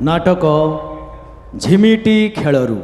नाटक झिमिटी खेलरू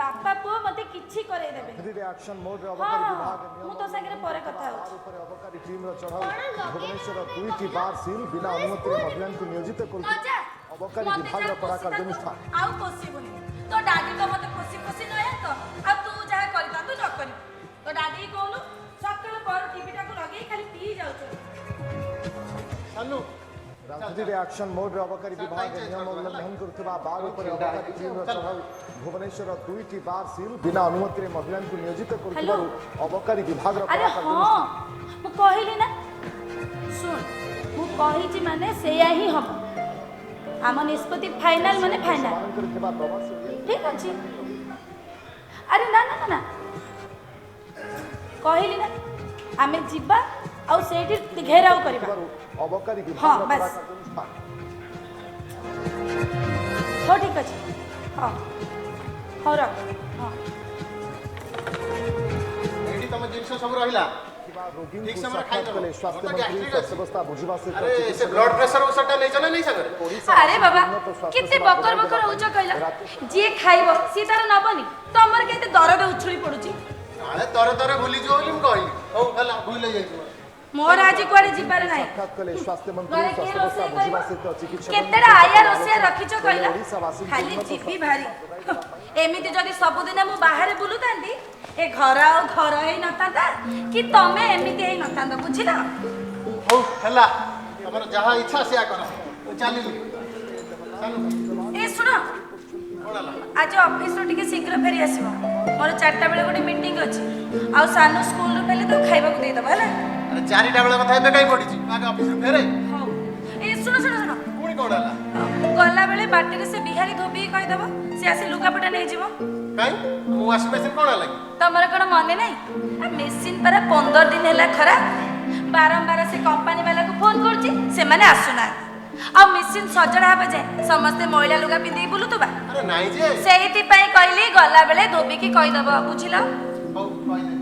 बापा पुओ मते किछि करे देबे रिएक्शन मोड रे अबकारी विभाग मु तो संगे परे कथा हो ऊपर अबकारी टीम रो चढ़ाऊ भुवनेश्वर दुईटी बार सील बिना अनुमति रे महिला को नियोजित कर अबकारी विभाग रो कड़ा कार्यानुष्ठान आउ पोसिबनी तो डाडी तो मते पोसी नया तो आ तू जहा करता तू न करी तो डाडी कोनु सकाळ पर टीवी टा को लगे खाली पी जाउछ सानू राजनीति रिएक्शन मोड रे अबकारी विभाग नियम उल्लंघन करथबा बार ऊपर अबकारी टीम रो चढ़ाऊ भुवनेश्वर दुईटी बार सील बिना अनुमति रे महिला को नियोजित कर अबकारी विभाग रो अरे हां मु कहिली ना सुन मु कहि छी माने सेया ही हम आम निष्पत्ति फाइनल माने फाइनल ठीक अछि अरे ना ना ना कहिली ना आमे जिबा आ सेठी घेराव करबा अबकारी हां विभाग बस हो ठीक अछि हां हो रख हां एडी तम जिंस सब रहिला ठीक समय खाइ देले स्वास्थ्य मंत्री स्वास्थ्य व्यवस्था बुझिबा से अरे से ब्लड प्रेशर उसटा नै चले नै सकर अरे बाबा किते बकर बकर होउछ कहला जे खाइबो सी तार नबनी तमर केते दरद उछुली पडुची आले तरे तरे भूली जो बोली म कहली हो हला भूल जाई मोर आज कुआडे जिबार नाही साक्षात कले स्वास्थ्य मंत्री स्वास्थ्य व्यवस्था बुझिबा से चिकित्सक केतेडा आया रोसिया रखिचो कहला खाली जिबी भारी एमिति जदी सबुदिन मु बाहर बुलुतांती ए घर हे नतांता कि तमे एमिति हे नतांता बुझिला हो हला हमर जहा इच्छा से कर चलिली चलो ए सुनो कोडला आज ऑफिस रो टिके शीघ्र फेरी आसीबो मोर 4टा बेले गोटे मीटिंग अछि आ सानु स्कूल रो पहले तो खाइबा को दे दबा हला अरे 4टा बेला कथा हेबे काई पडिची आगे ऑफिस रो फेरे हो ए सुनो सुनो सुनो कोणी कोडला गला बेले बाटे से बिहारी धोबी कहि दबो से आसी लुगापटा नै जीवो काई मु वाशिंग मशीन कोण लागि तमर कोन मने नै आ मशीन पर 15 दिन हैला खरा बारंबार से कंपनी वाला को फोन करची से माने आसुना आ मशीन सजड़ा हबे जे समस्त महिला लुगा पिंदी बुलुतबा अरे नाही जे सेहिति पई कहली गला बेले धोबी की कहि दबो बुझिलो हो कहले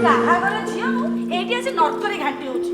काहागर झियो एठी आसी नर्करी घाटी होची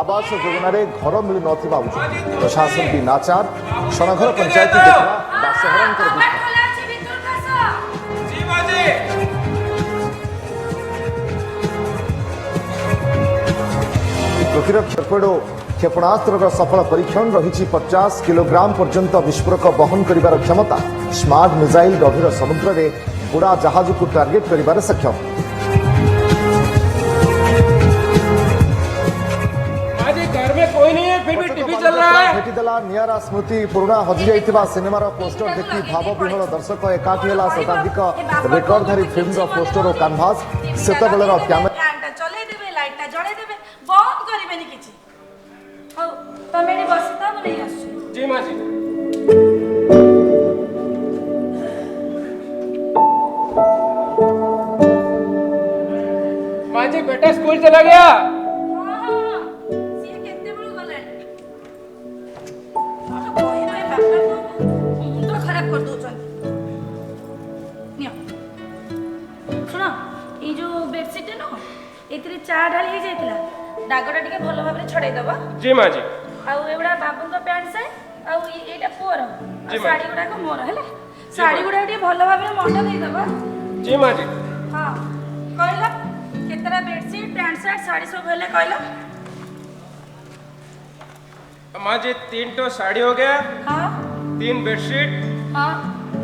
आवास योजना घर मिल नथिबा प्रशासन भी नाचार क्षणघर पंचायत देखला बासहरन प्रतिरक्षा टर्पेडो क्षेपणास्त्र सफल परीक्षण रही 50 किलोग्राम पर्यंत विस्फोरक बहन कर क्षमता स्मार्ट मिसाइल गभीर समुद्र में बुड़ा जहाज को टार्गेट कर सक्षम कोई नहीं है फिर भी टीवी चल रहा है भेटिदेला नियारा स्मृति पुराना हजि जाइथिबा सिनेमार पोस्टर देखि भाव विह्वल दर्शक एकाठी होला शताब्दीक रेकर्डधारी फिल्म पोस्टर और कैनभास सेतबेलर कैमेरा चले देबे लाइटटा जळे देबे बंद करिबेनी किछि हो तमे ने बसता मने आसु जी मां जी माँ जी बेटा स्कूल चला गया। ହଁ ହଁ ହଁ ସିଏ କେତେବେଳୁ ଗଲାଣି। କ'ଣ କହିବ ଏ ବାପାକୁ ମୁଣ୍ଡ ଖରାପ କରିଦଉଛନ୍ତି। ନିଅ ଶୁଣ ଏଇ ଯୋଉ ବେଡସିଟ୍ ନୁହଁ ଏଥିରେ ଚା ଢାଳି ହେଇଯାଇଥିଲା ଦାଗଟା ଟିକେ ଭଲ ଭାବରେ ଛଡ଼େଇ ଦବ। जी माँ जी। ଆଉ ଏଗୁଡ଼ା ବାବୁଙ୍କ ପ୍ୟାଣ୍ଟ ସାର୍ଟ ଆଉ ଏଇଟା ପୁଅର ଜି ମା'। ଶାଢ଼ୀ ଗୁଡ଼ାକ ମୋର ହେଲା। ଶାଢ଼ୀ ଗୁଡ଼ାକ ଟିକେ ଭଲ ଭାବରେ ମଣ୍ଡ ଦେଇଦବ। जी माँ जी। ହଁ କହିଲ କେତେଟା ବେଡସିଟ୍ ପ୍ୟାଣ୍ଟ ସାର୍ଟ ଶାଢ଼ୀ ସବୁ ହେଲେ କହିଲ। माँ जी 3 तो साड़ी हो गया, ହଁ 3 बेडशीट, ହଁ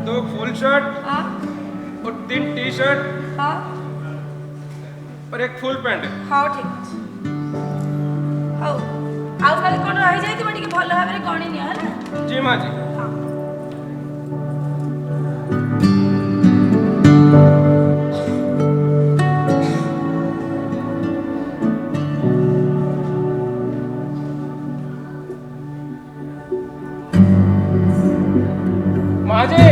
2 फुल शर्ट ହଁ और 3 टी शर्ट ହଁ और एक फुल पैंट। ହଉ ଠିକ୍ ଅଛି। ହଉ ଆଉ କାଲି କ'ଣ ରହିଯାଇଥିବ ଟିକେ ଭଲ ଭାବରେ ଗଣି ନିଅ ହେଲା। जी माँ जी। ହଁ माँ जी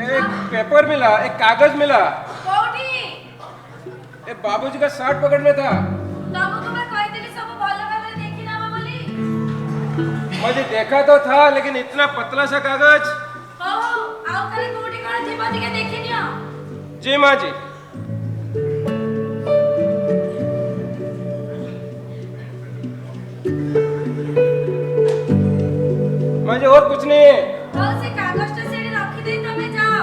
एक पेपर मिला, एक कागज मिला। କୋଉଠି एक बाबूजी का शर्ट पकड़ में था। ତମକୁ ବା କହିଥିଲି ସବୁ ଭଲ ଭାବରେ ଦେଖି ନେବ ବୋଲି। माँ जी देखा तो था लेकिन इतना पतला सा कागज। ହଉ ହଉ ଆଉ କାଲି କୋଉଠି କ'ଣ ଥିବ ଟିକେ ଦେଖି ନିଅ। जी माँ जी। माँ जी और कुछ नहीं है। ହଉ ସେ କାଗଜଟା ସେଇଠି ରଖିଦେଇ ତମେ ଯାଅ।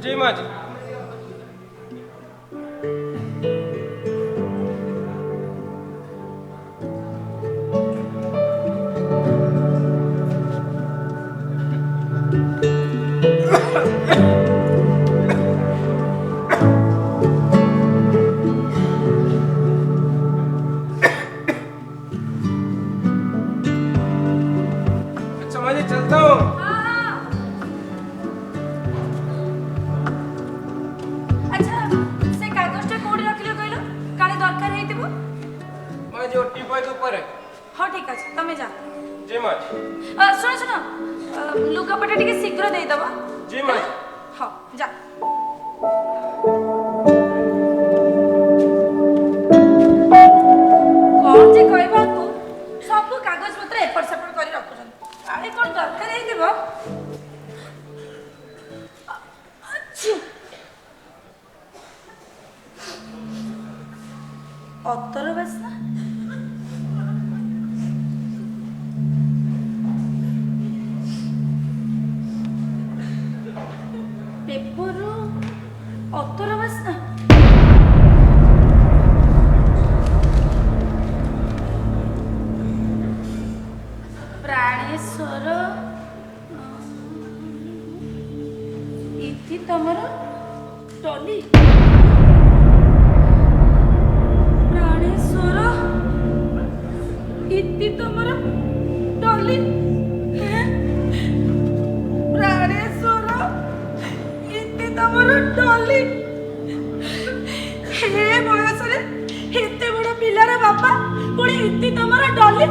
जी माँ जी। अच्छा माँ जी चलता हूँ। ହଁ ହଁ ଆଚ୍ଛା ସେ କାଗଜଟା କୋଉଠି ରଖିଲ କହିଲ କାଳେ ଦରକାର ହେଇଥିବ। माँ जी वो टीपॉय के ऊपर है। ହଉ ଠିକ୍ ଅଛି ତମେ ଯାଅ। जी माँ जी। ଶୁଣ ଶୁଣ ଲୁଗାପଟା ଟିକେ ଶୀଘ୍ର ଦେଇଦବ। जी माँ जी। ହଉ ଯା। କ'ଣ ଯେ କହିବ ଆକୁ ସବୁ କାଗଜ ପତ୍ର ଏପଟ ସେପଟ କରି ରଖୁଛନ୍ତି କାଳେ କ'ଣ ଦରକାର ହେଇଥିବ। ଆଚ୍ଛା। ଅତର ବାସ୍ନା ପେପରରୁ ଅତର ବାସ୍ନା। ପ୍ରାଣେଶ୍ୱର ଇତି ତମର ଟଲି। ପ୍ରାଣେଶ୍ୱର ଇତି ତମର ଟଲି। ପ୍ରାଣେଶ୍ୱର ଇତି ତମର ଟଲି। ହେ ବୟସରେ ଏତେ ବଡ଼ ପିଲାର ବାପା ପୁଣି ଇତି ତମର ଡଲି।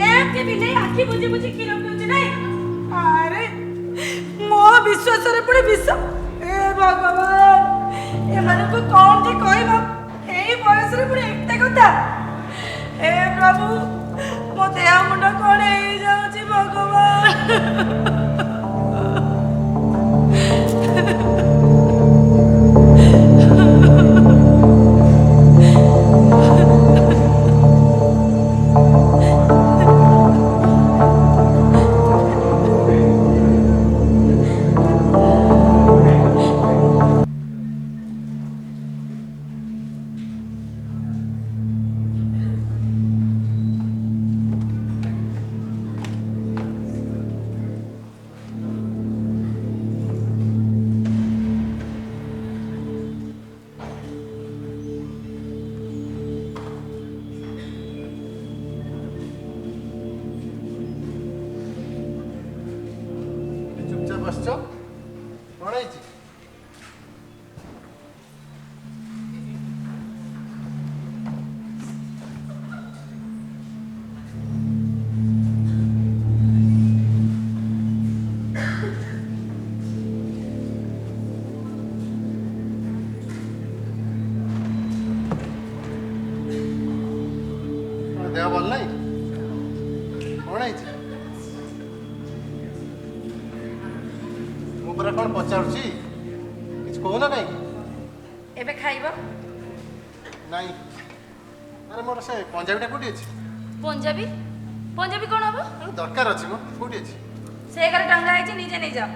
ଏମିତି ବିଲେଇ ଆଖି ବୁଝି ବୁଝି କ୍ଷୀର ପିଉଛି ନାଇଁ। ଆରେ ମୋ ବିଶ୍ୱାସରେ ପୁଣି ବିଷ। ଏ ଭଗବାନ ଏମାନଙ୍କୁ କ'ଣ ଯେ କହିବ ଏଇ ବୟସରେ ପୁଣି ଏତେ କଥା। ଏ ପ୍ରଭୁ ମୋ ଦେହ ମୁଣ୍ଡ କ'ଣ ହେଇଯାଉଛି ଭଗବାନ। ପଚାରୁଛି କିଛି କହୁନ କାହିଁକି? ଏବେ ଖାଇବ? ନାଇଁ ଆରେ ମୋର ସେ ପଞ୍ଜାବୀଟା କୋଉଠି ଅଛି? ପଞ୍ଜାବୀ? ପଞ୍ଜାବୀ କ'ଣ ହବ? ଆରେ ଦରକାର ଅଛି ମ କୋଉଠି ଅଛି? ସେ ଘରେ ଟଙ୍ଗା ହେଇଛି, ନିଜେ ନେଇଯାଅ।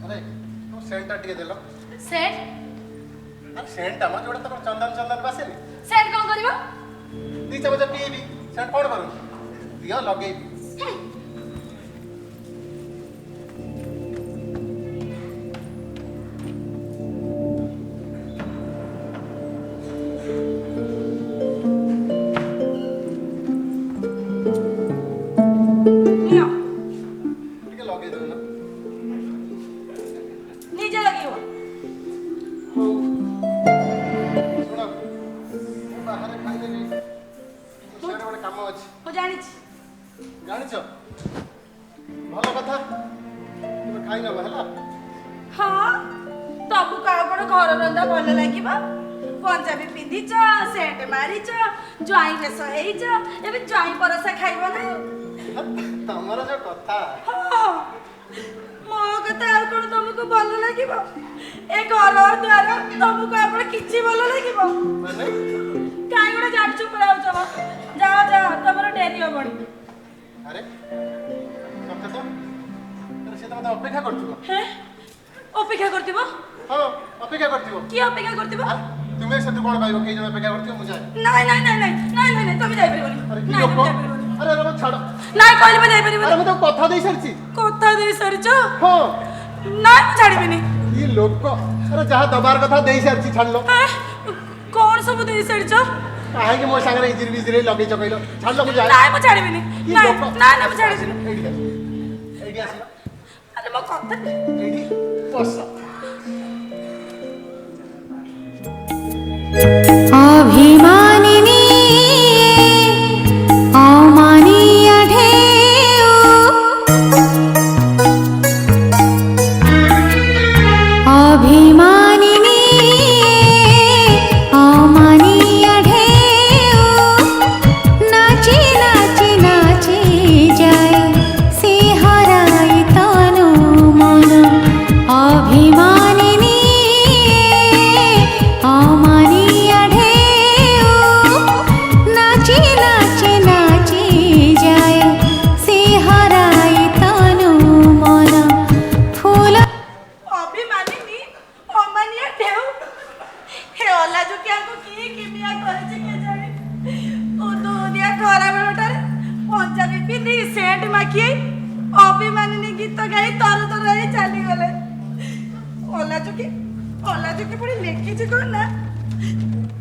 ଆରେ ତୁ ସେଣ୍ଟଟା ଟିକେ ଦେଲ। ସେଣ୍ଟ? ଆରେ ସେଣ୍ଟଟା ମ ଯୋଉଟା ତମର ଚନ୍ଦନ ଚନ୍ଦନ ବାସେନି? ସେଣ୍ଟ କ'ଣ କରିବ? ଦି ଚାମଚ ପିଇବି। ସେଣ୍ଟ କ'ଣ କରୁନି? ଦିଅ ଲଗେଇବି। ନିଅ, ଟିକେ ଲଗେଇ ଦଉନ। ନିଜେ ଲଗେଇବ। ହଉ ଶୁଣ ମୁଁ ବାହାରେ ଖାଇଦେବି। ସିଆଡ଼େ ଗୋଟେ କାମ ଅଛି। ମୁଁ ଜାଣିଛି। ଜାଣିଛ ଭଲ କଥା ତୁମେ ଖାଇନେବ ହେଲା। ହଁ, ତମକୁ ଆଉ କ'ଣ ଘର ରନ୍ଧା ଭଲ ଲାଗିବ? ପଞ୍ଜାବୀ ପିନ୍ଧିଛ, ସେଣ୍ଟ ମାରିଛ, ଜ୍ୱାଇଁ ବେଶ ହେଇଛ, ଏବେ ଜ୍ୱାଇଁ ପରସା ଖାଇବ ନା? ତମର ଯୋଉ କଥା। ହଁ, ମୋ କଥା ଆଉ କ'ଣ ତମକୁ ଭଲ ଲାଗିବ? ଏ ଘର ଦ୍ୱାର ତମକୁ ଆଉ କ'ଣ କିଛି ଭଲ ଲାଗିବ? ମାନେ କାହିଁ ଗୋଟେ ଜାଣି ଚୁପ ରହୁଛ ମ? ଯାଅ ଯାଅ, ତମର ଡେରି ହବଣି। ଆରେ ସତ ତ ସେ ତ ମତେ ଅପେକ୍ଷା କରୁଥିବ। ହେଁ, ଅପେକ୍ଷା କରିଥିବ? ହଁ ଅପେକ୍ଷା କରିଥିବ। କିଏ ଅପେକ୍ଷା କରିଥିବ? ତୁମେ ସେଠୁ କ'ଣ ପାଇବ? କେହି ଜଣ ଅପେକ୍ଷା କରିଥିବ ମୁଁ ଯାଏ। ନାଇଁ ନାଇଁ ନାଇଁ ନାଇଁ ନାଇଁ ନାଇଁ ନାଇଁ, ତମେ ଯାଇପାରିବନି। ଆରେ କି ନାଇଁ, ଲୋକ? ତମେ ଯାଇପାରିବନି। ଆରେ ଆରେ ଛାଡ଼। ନାଇଁ କହିଲେ ମୁଁ ଆରେ ଯାଇପାରିବନି। ମୁଁ ତାକୁ କଥା ଦେଇ ସାରିଛି। କଥା ଦେଇ ସାରିଛ? ହଁ ନାଇଁ ମୁଁ ଛାଡ଼ିବିନି। କି ଲୋକ। ଆରେ ଯାହା ଦବାର କଥା ଦେଇ ସାରିଛି ଛାଡ଼ିଲ। ହେଁ, କ'ଣ ସବୁ ଦେଇ ସାରିଛ? କାହିଁକି ମୋ ସାଙ୍ଗରେ ଇଜିରି ବିଜିରି ଲଗେଇଛ କହିଲ? ଛାଡ଼ିଲ ମୁଁ ଯାଏ। ନାଇଁ ମୁଁ ଛାଡ଼ିବିନି। କି ନାଇଁ ଲୋକ? ନାଇଁ ନାଇଁ, ମୁଁ ଛାଡ଼ିବିନି। ଏଇଠି ଆସ। ଏଇଠି ଆସିଲ। ଆରେ ମୋ କଥା ଏଇଠି ବସ। अभिमानिनी अमानिया ढेउ अभिमानिनी अमानिया ढेउ नाची नाची नाची जाए से हराई तनु मन अभिमानिनी अमानिया ढेउ नाची नाची नाची जाए से हराई तनु मन फूल ଅଭିମାନିନୀ ଅମାନିଆ ଢେଉ। ହେ ଅଲାଜୁ କିଆଙ୍କୁ କିଏ କିମିଆ କରିଛି କେଜାଣି? ଉଦୁଉଦିଆ ଖରା ବେଳଟାରେ ପଞ୍ଜାବୀ ପିନ୍ଧି ସେଣ୍ଟ ମାଖି ଅଭିମାନିନୀ ଗୀତ ଗାଇ ତର ତର ହେଇ ଚାଲିଗଲେ। ଅଲାଜୁ କି ପୁଣି ଲେଖିଛି କ'ଣ ନା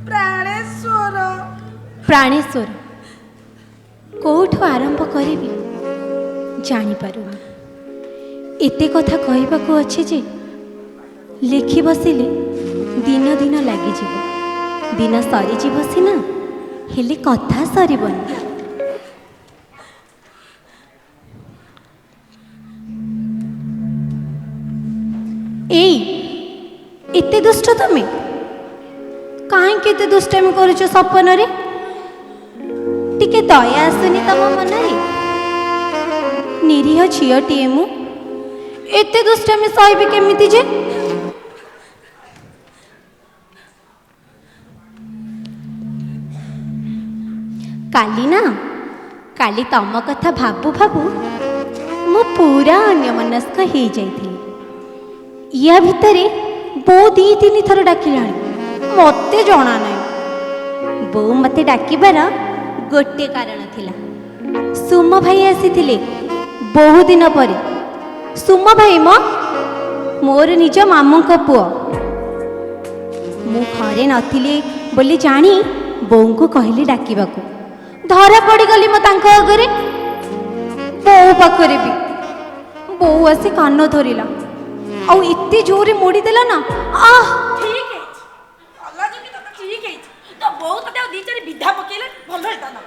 ପ୍ରାଣେଶ୍ୱର। प्राणेश्वर कोठु आरंभ करी जानीपारुनी एते कथा कहबाकू अच्छे जे लिखि बसिले दिन दिन लगिଯିବ दिन सरीଯିବ सिना हेले कथा सरीबनी। एई एते दुष्ट तमे काहे केते दुष्टामी करूछ सपन रे? टिके दया आसुनी तम मनरे? निरीह झीटीए मु एते दुष्टामी सहबे केमिति जे? काली तम कथा भाबू भाबू मु पूरा अन्यमनस्क हो जाइथि। या भितरे बो दी तीन थर डाकिलाणी मते जणा नाही। बो मते डाकिबार गोटे कारण थिला। सुम भाई आसीथिले बहु दिन परे। सुम भाई मोर निज मामू को पुओ। मु घरे नथिले बोली जानी ବୋଉଙ୍କୁ କହିଲି ଡାକିବାକୁ। ଧରା ପଡ଼ିଗଲି ମୁଁ ତାଙ୍କ ଆଗରେ। ବୋଉ ପାଖରେ ବି ବୋଉ ଆସି କାନ ଧରିଲା ଆଉ ଏତେ ଜୋରରେ ମୋଡ଼ିଦେଲା ନା, ଆଃ ଠିକ ହେଇଛି ଅଲଗା କି ତତେ ଠିକ ହେଇଛି। ତ ବୋଉ ତତେ ଆଉ ଦି ଚାରି ବିଧା ପକେଇଲେ ଭଲ ହେଇଥାନ୍ତା।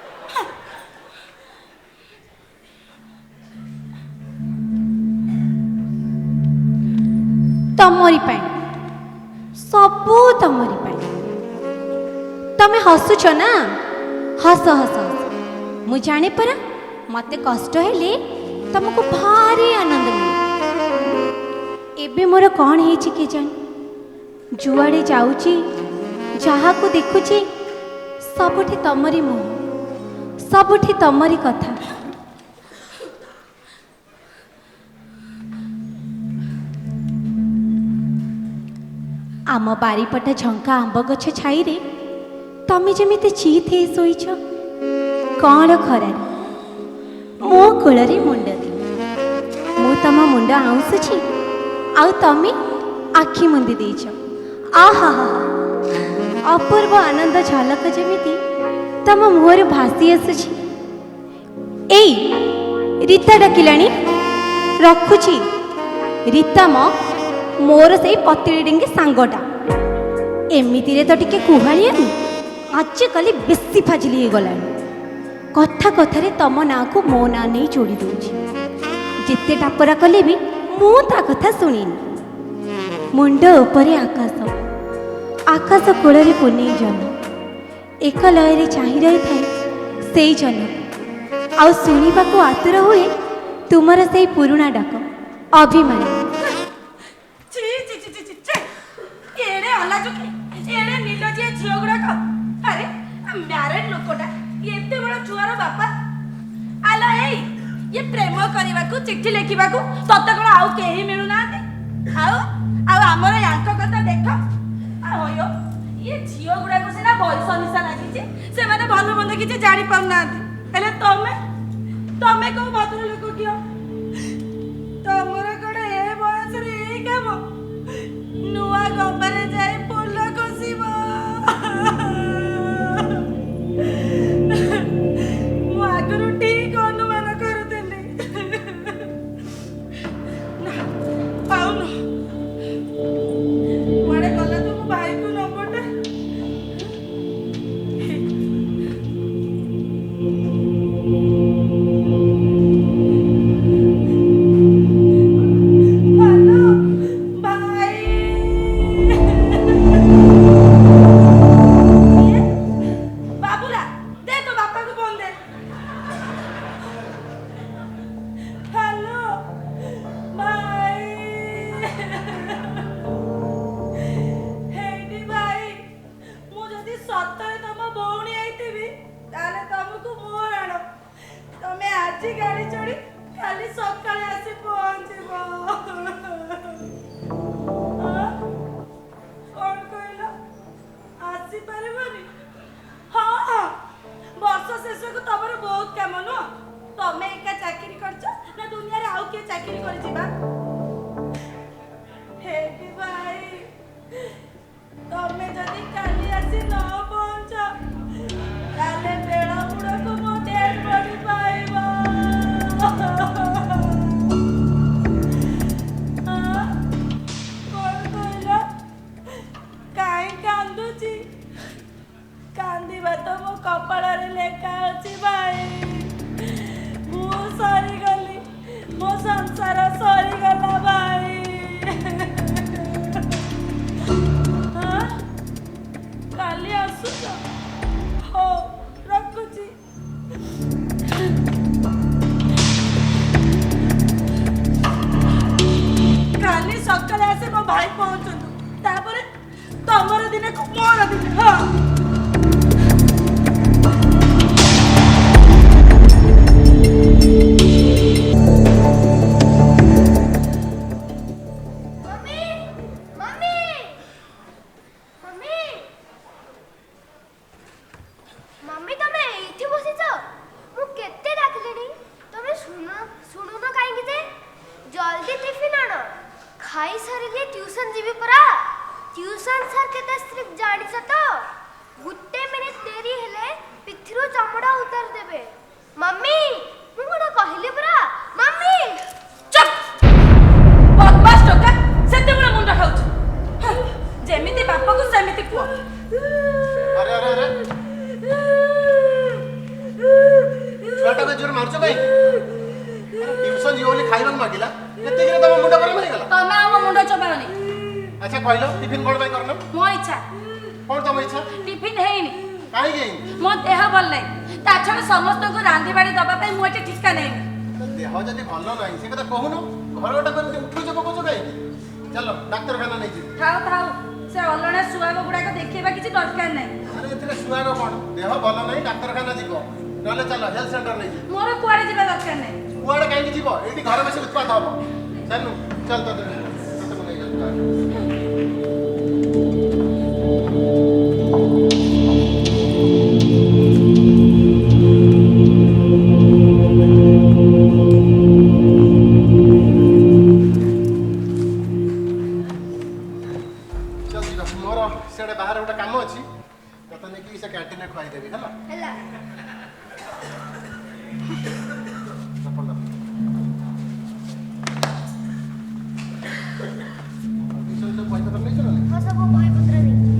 ତମରି ପାଇଁ, ସବୁ ତମରି ପାଇଁ। ତମେ ହସୁଛ ନା, ହସ ହସ ହସ। ମୁଁ ଜାଣେ ପରା ମତେ କଷ୍ଟ ହେଲେ ତମକୁ ଭାରି ଆନନ୍ଦ ମିଳେ। ଏବେ ମୋର କ'ଣ ହେଇଛି କେଜାଣି, ଯୁଆଡ଼େ ଯାଉଛି ଯାହାକୁ ଦେଖୁଛି ସବୁଠି ତମରି ମୁହଁ, ସବୁଠି ତମରି କଥା। ଆମ ବାରିପଟ ଝଙ୍କା ଆମ୍ବ ଗଛ ଛାଇରେ ତମେ ଯେମିତି ଚିତ୍ ହେଇ ଶୋଇଛ କ'ଣ ଖରାରେ ମୋ କୋଳରେ ମୁଣ୍ଡ ଦେଇ। ମୁଁ ତମ ମୁଣ୍ଡ ଆଉଁସୁଛି ଆଉ ତମେ ଆଖି ମୁନ୍ଦି ଦେଇଛ। ଆହା ହା, ଅପୂର୍ବ ଆନନ୍ଦ ଝଲକ ଯେମିତି ତମ ମୁହଁରୁ ଭାସି ଆସୁଛି। ଏଇ ରୀତା ଡାକିଲାଣି, ରଖୁଛି। ରୀତା ମୋର ସେଇ ପତିଳି ଡେଙ୍ଗି ସାଙ୍ଗଟା। ଏମିତିରେ ତ ଟିକେ କୁହାଳିଆନି, ଆଜିକାଲି ବେଶୀ ଫାଜିଲି ହେଇଗଲାଣି। କଥା କଥାରେ ତମ ନାଁକୁ ମୋ ନାଁ ନେଇ ଯୋଡ଼ି ଦେଉଛି। ଯେତେ ଟାପରା କଲେ ବି ମୁଁ ତା କଥା ଶୁଣିନି। ମୁଣ୍ଡ ଉପରେ ଆକାଶ, ଆକାଶ କୋଳରେ ପୁନେଇ ଜହ୍ନ, ଏକ ଲୟରେ ଚାହିଁ ରହିଥାଏ ସେଇ ଜହ୍ନକୁ। ଆଉ ଶୁଣିବାକୁ ଆତୁର ହୁଏ ତୁମର ସେଇ ପୁରୁଣା ଡାକ ଅଭିମାନୀ। ଏଡେ ଅଲାଜୁକି ଏଡେ ନିର୍ଲଜ୍ଜିଆ ଝିଅ ଗୁଡାକ। ଆରେ ମ୍ୟାରେଡ୍ ଲୋକଟା ଏତେ ବଡ଼ ଛୁଆର ବାପା। ଆଲୋ ଏଇ ଇଏ ପ୍ରେମ କରିବାକୁ ଚିଠି ଲେଖିବାକୁ ତତେ କ'ଣ ଆଉ କେହି ମିଳୁନାହାନ୍ତି? ଆଉ ଆଉ ଆମର ୟାଙ୍କ କଥା ଦେଖ। ଆହୋ ଇଏ ଝିଅ ଗୁଡାକୁ ସିନା ବୟସ ନିଶା ଲାଗିଛି, ସେମାନେ ଭଲ ମନ୍ଦ କିଛି ଜାଣି ପାରୁନାହାନ୍ତି। ହେଲେ ତମେ କୋଉ ଭଦ୍ର ଲୋକ କିଅ? ତମର କ'ଣ ଏ ବୟସରେ ଏଇ କାମ? ନୂଆ ଗବାରେ ଯାଇ ଫୁଲ କଷିବ। ମୁଁ ଆଗରୁ ଠିକ ଅନୁମାନ କରୁଥିଲି। ନା ପାଉନୁ, କୁଆଡେ ଗଲା ତୁ ମୋ ଭାଇକୁ ନମ୍ବରଟା? କାନ୍ଦିବା ତ ମୋ କପାଳରେ ଲେଖା ଅଛି ଭାଇ। ମୁଁ ସରିଗଲି, ମୋ ସଂସାର ସରିଗଲା। କହିବେ ମମ୍ମି ମୁଁ ଗୋଟେ କହିଲି ପରା ମମ୍ମି ଚୁପ୍ ବଦମାସ ଟୋକା ସେତେବେଳେ ମୁଣ୍ଡ ଖାଉଛି ଯେମିତି ବାପକୁ ସେମିତି ପୁଅ अरे अरे अरे छुआटा को जोर मारछ भाई ट्यूशन जीव बोली खाइबा मागिला एते कि तम मुंडा पर नहीं गला ତମେ ଆମ ମୁଣ୍ଡ ଚବାଅନି अच्छा कहलो टिफिन कोन भाई करनो ମୋ ଇଚ୍ଛା कोन तम इच्छा ଟିଫିନ ହେଇନି काहे गई ମୋ ଦେହ ଭଲ ନାହିଁ ତା ଛଡ଼ା ସମସ୍ତଙ୍କୁ ରାନ୍ଧି ବାଢ଼ି ଦବା ପାଇଁ ମୁଁ ଏଠି ଠିକା ନେଇନି देह जदी भलो नाही से कथा कहूनो घरटा करते उठो जब कोच गई चलो डॉक्टर खाना नहीं जी ଥାଉ ଥାଉ ସେ ଅଲଣା ସୁଆଗ ଗୁଡାକ ଦେଖେଇବା କିଛି ଦରକାର ନାହିଁ अरे एतले सुआग कोन देह भलो नाही डॉक्टर खाना जीवो नले चलो हेल्थ सेंटर नहीं जी ମୋର କୁଆଡେ ଯିବା ଦରକାର ନାହିଁ कुआडे काहे जीवो एठी घर में से उत्पाद हबो चलनु चल तो ହେଲା ମୋ ସବୁ ବହିପତ୍ର ନେଇଛି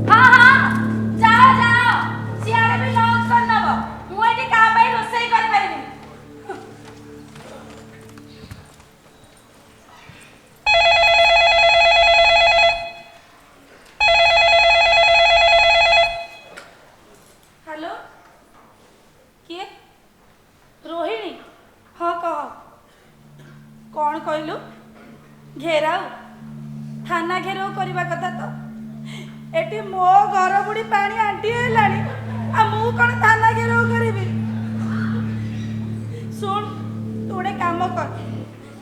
ହଁ ହଁ ଯାଅ ଯାଅ ସିଆଡେ ବି ଲଞ୍ଚ କରିନବ ମୁଁ ଏଠି କାହା ପାଇଁ ରୋଷେଇ କରିପାରିବିନି ହ୍ୟାଲୋ କିଏ ରୋହିଣୀ ହଁ କହ କ'ଣ କହିଲୁ ଘେରାଉ ଥାନା ଘେରାଉ କରିବା କଥା ତ ଏଠି ମୋ ଘର ବୁଡ଼ି ପାଣି ଆଣ୍ଟିଏ ହେଲାଣି ଆଉ ମୁଁ କ'ଣ ଥାନା ଘେରାଉ କରିବି ଶୁଣ ତୁ ଗୋଟେ କାମ କର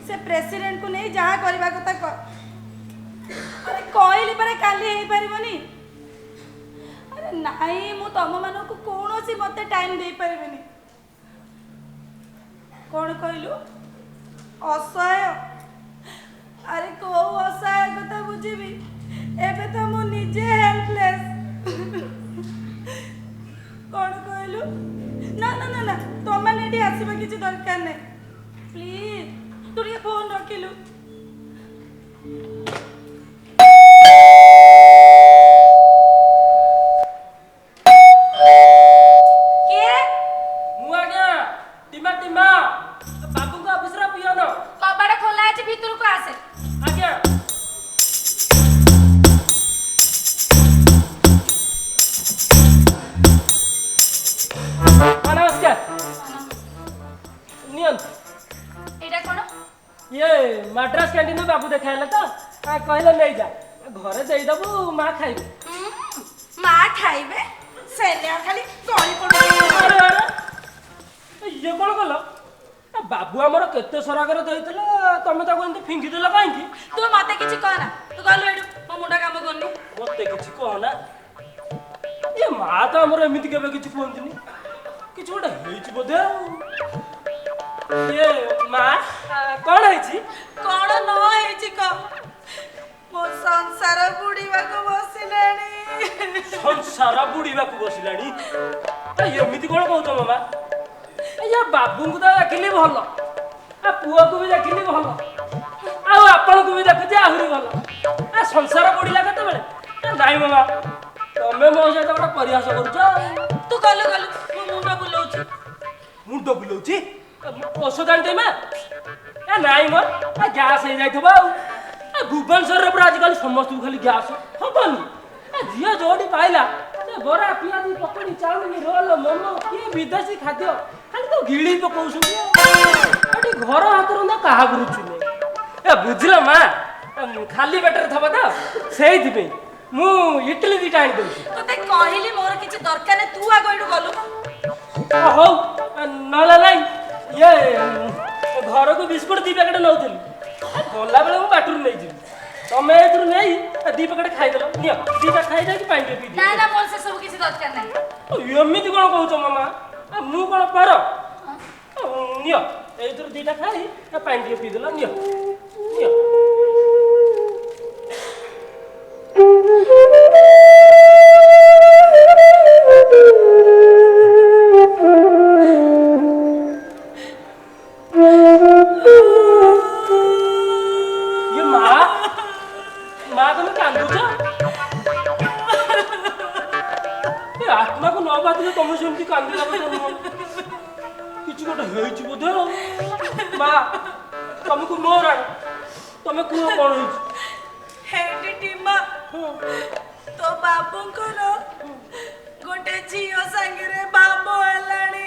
ସେ ପ୍ରେସିଡେଣ୍ଟକୁ ନେଇ ଯାହା କରିବା କଥା କର ଆରେ କହିଲି ପରା କାଲି ହେଇପାରିବନି ଆରେ ନାଇଁ ମୁଁ ତମମାନଙ୍କୁ କୌଣସି ମୋତେ ଟାଇମ୍ ଦେଇପାରିବିନି କ'ଣ କହିଲୁ ଅସହାୟ ଆରେ କୋଉ ଅସହାୟ କଥା ବୁଝିବି ଏବେ ତ ମୁଁ ନିଜେ ହେଲ୍ପଲେସ୍ କ'ଣ କହିଲୁ ନା ନା ନା ନା ତମମାନେ ଏଠି ଆସିବା କିଛି ଦରକାର ନାହିଁ ପ୍ଲିଜ୍ ତୁ ଟିକେ ଫୋନ୍ ରଖିଲୁ କିଏ ମୁଁ ଆଜ୍ଞା ଟିମା ଟିମା ବାବୁଙ୍କ ଅଫିସର ପିଅନ କବାଟ ଖୋଲା ଅଛି ଭିତରକୁ ଆସେ ଆଜ୍ଞା ନମସ୍କାର ନିଅନ୍ତୁ ଏଇଟା କ'ଣ ଇଏ ମାଡ୍ରାସ କ୍ୟାଣ୍ଟିନ ବାବୁ ଦେଖାହେଲେ ତ କହିଲେ ନେଇଯା ଘରେ ଦେଇଦବୁ ମା ଖାଇବେ ମା ଖାଇବେ ସେନେ ଖାଲି ଗଳି ପଡୁଛି ଆରେ ଆରେ ଇଏ କ'ଣ କଲ ବାବୁ ଆମର କେତେ ସରାଗରେ ଦେଇଥିଲେ ତମେ ତାକୁ ଏମିତି ଫିଙ୍ଗିଦେଲ କାହିଁକି ତୁ ମତେ କିଛି କହନା ତୁ ଗଲୁ ଏଠୁ ମୋ ମୁଣ୍ଡ କାମ କରୁନି ମତେ କିଛି କହନା ଏ ମା ତ ଆମର ଏମିତି କେବେ କିଛି କୁହନ୍ତିନି କିଛି ଗୋଟେ ହେଇଛି ବୋଧେ ଆଉ ଇଏ ମା କ'ଣ ହେଇଛି କ'ଣ ନ ହେଇଛି କହ ମୋ ସଂସାର ବୁଡ଼ିବାକୁ ବସିଲାଣି ସଂସାର ବୁଡ଼ିବାକୁ ବସିଲାଣି ଏମିତି କ'ଣ କହୁଛ ମାମା ଏ ବାବୁଙ୍କୁ ତ ଦେଖିଲି ଭଲ ପୁଅକୁ ବି ଦେଖିଲି ଭଲ ଆଉ ଆପଣଙ୍କୁ ବି ଦେଖୁଛି ଆହୁରି ଭଲ ସଂସାର ବୁଡ଼ିଲା କେତେବେଳେ ନାଇଁ ମାମା ତମେ ମୋ ସହିତ ଗୋଟେ ପରିହାସ କରୁଛ ତୁ ଗଲୁ ଗଲୁ ମୋ ମୁଣ୍ଡ ବୁଲଉଛି ମୁଣ୍ଡ ବୁଲଉଛି ଔଷଧ ଆଣିଦେଇ ମା ନାଇଁ ମ ଗ୍ୟାସ୍ ହେଇଯାଇଥିବ ଆଉ ଭୁବନେଶ୍ୱରରେ ପୁରା ଆଜିକାଲି ସମସ୍ତଙ୍କୁ ଖାଲି ଗ୍ୟାସ୍ ହବନି ଝିଅ ଯୋଉଠି ପାଇଲା ବରା ପିଆଜି ପକୋଡ଼ି ଚାଉମିନ ରୋଲ ମୋମୋ କିଏ ବିଦେଶୀ ଖାଦ୍ୟ ଖାଲି ତ ଗିଳି ପକଉଛନ୍ତି ଏଠି ଘର ହାତରୁ ନା କାହାକୁ ରୁଚୁନି ଏ ବୁଝିଲ ମା ଖାଲି ପେଟରେ ଥବ ତ ସେଇଥିପାଇଁ ମୁଁ ଇଟିଲି ଦିଟା ଆଣି ଦଉଛି ତତେ କହିଲି ମୋର କିଛି ଦରକାର ନାହିଁ ତୁ ଆଗ ଏଠୁ ଗଲୁ ହଉ ନହେଲେ ନାଇଁ ଇଏ ଘରକୁ ବିସ୍କୁଟ 2 ପ୍ୟାକେଟ ନଉଥିଲି ଗଲାବେଳେ ମୁଁ ବାଟରୁ ନେଇଯିବି ତମେ ଏଥିରୁ ନେଇ 2 ପ୍ୟାକେଟ ଖାଇଦେଲ ନିଅ 2ଟା ଖାଇଯାଇକି ପାଣି ଟିକେ ପିଇ ନା ନା ମୋର ସେ ସବୁ କିଛି ଦରକାର ନାହିଁ ଏମିତି କ'ଣ କହୁଛ ମାମା ମୁଁ କ'ଣ ପାର ନିଅ ଏଇଥିରୁ 2ଟା ଖାଇ ପାଣି ଟିକେ ପିଇଦେଲ ନିଅ ନିଅ ଆତ୍ମାକୁ ନ ବାଧିଲେ ତମେ ସେମିତି କାନ୍ଦିଲା କିଛି ଗୋଟେ ହେଇଛି ବୋଧେ ମା ତମକୁ ମୋର ତମେ କୁହ କଣ ହେଇଛି ହେଟି ଟିମା ତୋ ବାବୁଙ୍କର ଗୋଟେ ଝିଅ ସାଙ୍ଗରେ ବାବ ହେଲାଣି।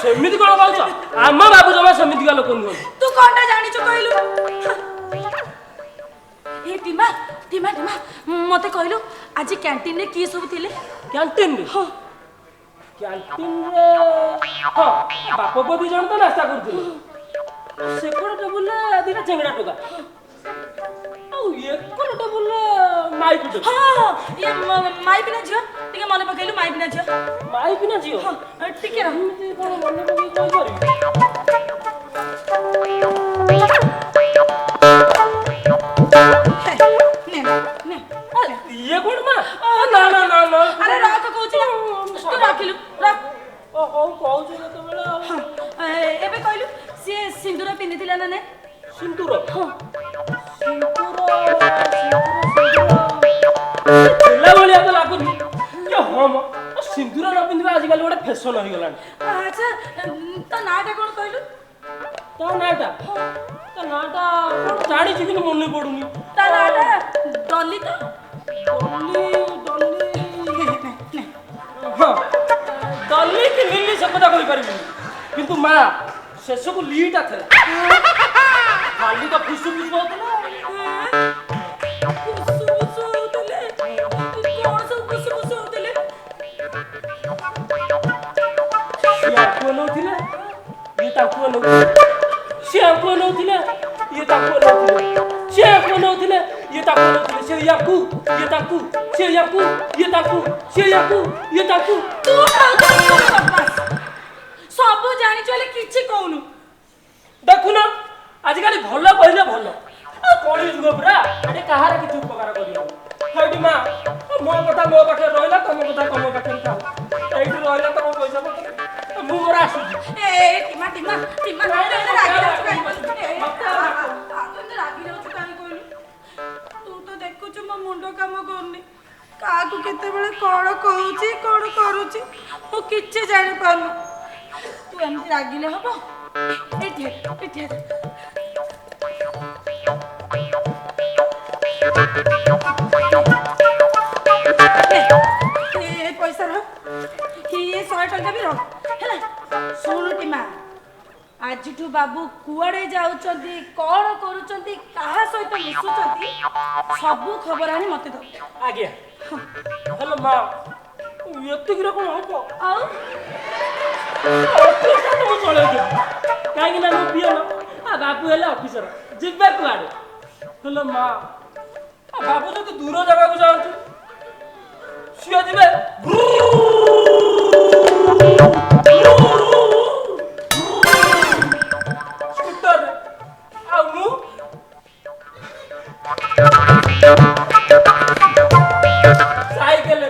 ସେମିତି କଣ କହୁଛ ଆମ ବାବୁ ଜମା ସେମିତିକା ଲୋକ ନୁହଁ। ତୁ କଣଟା ଜାଣିଛୁ କହିଲୁ? ଏ ଟିମା ଟିମା ଟିମା ମତେ କହିଲୁ ଆଜି କ୍ୟାଣ୍ଟିନରେ କିଏ ସବୁ ଥିଲେ? କ୍ୟାଣ୍ଟିନରେ ହଁ କ୍ୟାଣ୍ଟିନରେ ହଁ ବାପ ପୁଅ 2 ଜଣ ତ ନାସ୍ତା କରୁଥିଲେ। ସେକଡ଼ ଟେବୁଲରେ 2ଟା ଚେଙ୍ଗଡ଼ା ଟୋକା ଆଉ ଏକଡ଼ ଟେବୁଲରେ ମାଇପି ଟୋକା। ହଁ ଇଏ ମାଇପିନା ଝିଅ ଟିକେ ମନେ ପକେଇଲୁ ମାଇପିନା ଝିଅ। ମାଇପିନା ଝିଅ ହଁ ଟିକେ ରହ। ଏମିତି କଣ ମନେ ପକେଇ କହିପାରିବି? ଇଏ କଣ ମା ନା ନା ନା ନା ଆରେ ରଖ କହୁଛି ନା ତୁ ରଖିଲୁ ରଖ। ହଉ କହୁଛୁ ଯେତେବେଳେ ଆଉ ଏବେ କହିଲୁ ସିଏ ସିନ୍ଦୁର ପିନ୍ଧିଥିଲା ନା ନାଇଁ? ସିନ୍ଦୁର ହଁ ଥିଲା ଭଳିଆ ତ ଲାଗୁନି ହଁ ମ ସିନ୍ଦୁର ନ ପିନ୍ଧିବା ଆଜିକାଲି ଗୋଟେ ଫ୍ୟାସନ ହେଇଗଲାଣି। ଆଚ୍ଛା ତା ନାଁଟା କଣ କହିଲୁ? ତା ନାଁଟା କଣ ଜାଣିଛି କିନ୍ତୁ ମନେ ପଡୁନି। ତା ନାଁଟା ଡଲି ତ? ଡଲି ହଁ ଡଲି କି ଲିଲି ସେ କଥା କହିପାରିବିନି କିନ୍ତୁ ମା ଶେଷକୁ ଲିଟା ଥିଲା ଖାଲି ତ ଫୁସୁ ଫୁସୁ ହଉଥିଲା। କଣ ସବୁ ଫୁସୁ ଫୁସୁ ହଉଥିଲେ? ସିଏ ଆଙ୍କୁ ଅନଉଥିଲେ ଇଏ ତାଙ୍କୁ ଅନଉଥିଲେ ସିଏ ଆଙ୍କୁ ଅନଉଥିଲେ ଇଏ ତାଙ୍କୁ ଅନଉଥିଲେ ସିଏ ଆଙ୍କୁ ଅନଉଥିଲେ ଇଏ ତାଙ୍କୁ ଅନଉଥିଲେ ସେ ୟାକୁ ଇଏ ତାଙ୍କୁ ସେ ୟାକୁ ଇଏ ତାଙ୍କୁ ସେ ୟାକୁ ଇଏ ତାଙ୍କୁ। ସବୁ ଜାଣିଛୁ ହେଲେ କିଛି କହୁନୁ। ଦେଖୁନ ଆଜିକାଲି ଭଲ କହିଲେ ଭଲ କଳି ଯୁଗ ପୁରା ଏଠି କାହାର କିଛି ଉପକାର କରିବ ସେଇଠି ମା ମୋ କଥା ମୋ ପାଖରେ ରହିଲା ତମ କଥା ତମ ପାଖରେ ଥାଉ ଏଇଠି ରହିଲା ତମ ପଇସା ପତ୍ର ମୁଁ ମୋର ଆସୁଛି। ଟିମା ଟିମା ଟିମା ରାଗି ଯାଉଛୁ କାହିଁ କହିଲୁ? ତୁ ତ ଦେଖୁଛୁ ମୋ ମୁଣ୍ଡ କାମ କରୁନି କାହାକୁ କେତେବେଳେ କଣ କହୁଛି କଣ କରୁଛି ମୁଁ କିଛି ଜାଣିପାରୁନି। ତୁ ଏମିତି ରାଗିଲେ ହବ? ଏଠି ପଇସା ରହ ଇଏ 100 ଟଙ୍କା ବି ରହ ହେଲା। ଶୁଣୁ ଟିମା ଆଜିଠୁ ବାବୁ କୁଆଡେ ଯାଉଛନ୍ତି କଣ କରୁଛନ୍ତି କାହା ସହିତ ମିଶୁଛନ୍ତି ସବୁ ଖବର ଆଣି ମତେ ଦବ। ଆଜ୍ଞା ହେଲୋ ମା ଏତିକିରେ କଣ ହବ ଆଉ ମୁଁ ଚଳେଇଦେବି କାହିଁକି ନା ମୋ ପିଅନ ବାବୁ ହେଲେ ଅଫିସର ଯିବେ କୁଆଡେ ହେଲୋ ମା ବାବୁ ଯଦି ଦୂର ଜାଗାକୁ ଯାଆନ୍ତି ସିଏ ଯିବେ ସ୍କୁଟରରେ ଆଉ ମୁଁ ସାଇକେଲରେ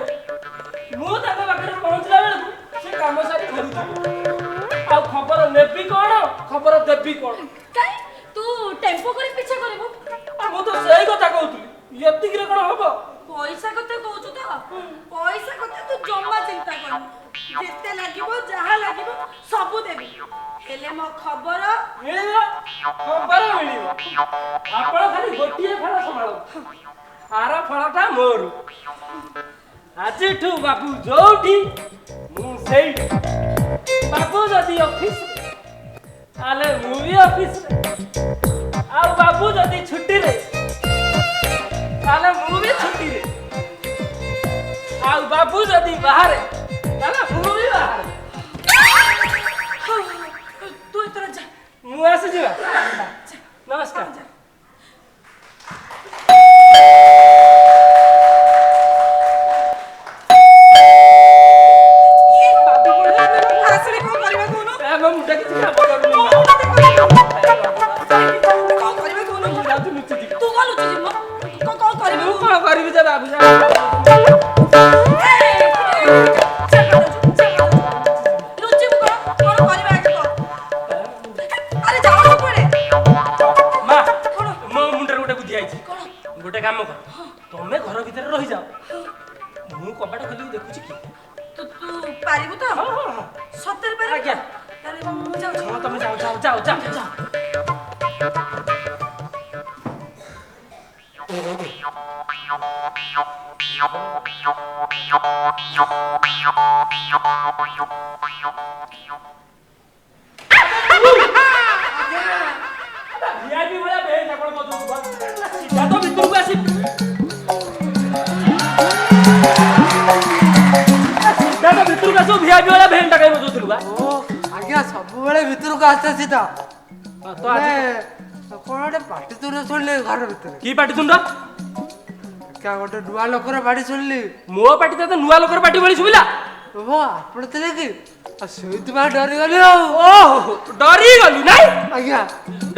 ମୁଁ ତାଙ୍କ ପାଖରେ ପହଞ୍ଚିଲା ବେଳକୁ ସେ କାମ ସାରି ଫେରୁଥିବେ ଆଉ ଖବର ନେବି କଣ ଖବର ଦେବି କଣ? କାଇଁ ତୁ ଟେମ୍ପୋ କରି ପିଛା କରିବୁ? ମୁଁ ତ ସେଇ କଥା କହୁଥିଲି ଏତିକିରେ କଣ ହବ? ପଇସା କଥା କହୁଛୁ ତ ପଇସା କଥା ତୁ ଜମା ଚିନ୍ତା କରନି ଯେତେ ଲାଗିବ ଯାହା ଲାଗିବ ସବୁ ଦେବି ହେଲେ ମୋ ଖବର ମିଳିବ ଖବର ମିଳିବ ଆପଣ ଖାଲି ଗୋଟିଏ ଫଳ ସମ୍ଭାଳନ୍ତୁ ଆର ଫଳଟା ମୋର ଆଜିଠୁ ବାବୁ ଯୋଉଠି ମୁଁ ସେଇଠି ବାବୁ ଯଦି ଅଫିସ ତାହେଲେ ମୁଁ ବି ଅଫିସରେ ଆଉ ବାବୁ ଯଦି ଛୁଟିରେ ତାହେଲେ ମୁଁ ବି ଛୁଟିରେ ଆଉ ବାବୁ ଯଦି ବାହାରେ ତାହେଲେ ମୁଁ ବି ବାହାରେ। ତୁ ଏଥର ଯା ମୁଁ ଆସିଛି ବା ନମସ୍କାର। ଆସିଲେ କଣ କରିବା କହୁନୁ? ମୁଁ ଦେଖିଛି କାମ କରୁନି କଣ କରିବା କହୁନୁ? ମୁଁ ଯାଉଛି ଲୁଚିଯିବି। ତୁ କଣ ଲୁଚୁଛି ମ? କଣ କରିବୁ? ମୁଁ କଣ କରିବି ଯେ ବାବୁ ଲୁଚିବୁ କଣ? କଣ କରିବା ଆଜି କହ? ଆରେ ଯାଉଛୁ କୁଆଡେ? ମା କଣ? ମୋ ମୁଣ୍ଡରେ ଗୋଟେ ବୁଦ୍ଧି ଆଇଛି କଣ? ଗୋଟେ କାମ କର ତମେ ଘର ଭିତରେ ରହିଯାଅ ମୁଁ କବାଟ ଖୋଲିକି ଦେଖୁଛି କି ତୁ ପାରିବୁ ତ ହଁ ହଁ ହଁ ସତରେ ପାରିବୁ ଆଜ୍ଞା। ତାହେଲେ ମୁଁ ଯାଉଛି ହଁ ତମେ ଯାଅ। VIP ଭଳିଆ ବେହେରା କଣ ବଜଉଛୁ ବା? ସିଧା ତ ଭିତରକୁ ଆସି ସିଧା ତ ଭିତରକୁ ଆସିବୁ VIP ଭଳିଆ ବେହେରା କାଇଁ ବଜଉଥିଲୁ ବା? ଆଜ୍ଞା ସବୁବେଳେ ଭିତରକୁ ଆସିଛି ତ ହଁ, ତ ଆଜି କଣ ଗୋଟେ ପାଟି ତୁଣ୍ଡ ଶୁଣିଲି ଘର ଭିତରେ କି ପାଟି ତୁଣ୍ଡ? ଆଜ୍ଞା ଗୋଟେ ନୂଆ ଲୋକର ପାଟି ଶୁଣିଲି ମୋ ପାଟି ତ ନୂଆ ଲୋକର ପାଟି ଭଳି ଶୁଭିଲା। ଓହୋ ଆପଣ ଥିଲେ କି ଆଉ ସେଇଥିପାଇଁ ଡରିଗଲି ଆଉ ଓହୋ ଡରିଗଲୁ ନାଇଁ? ଆଜ୍ଞା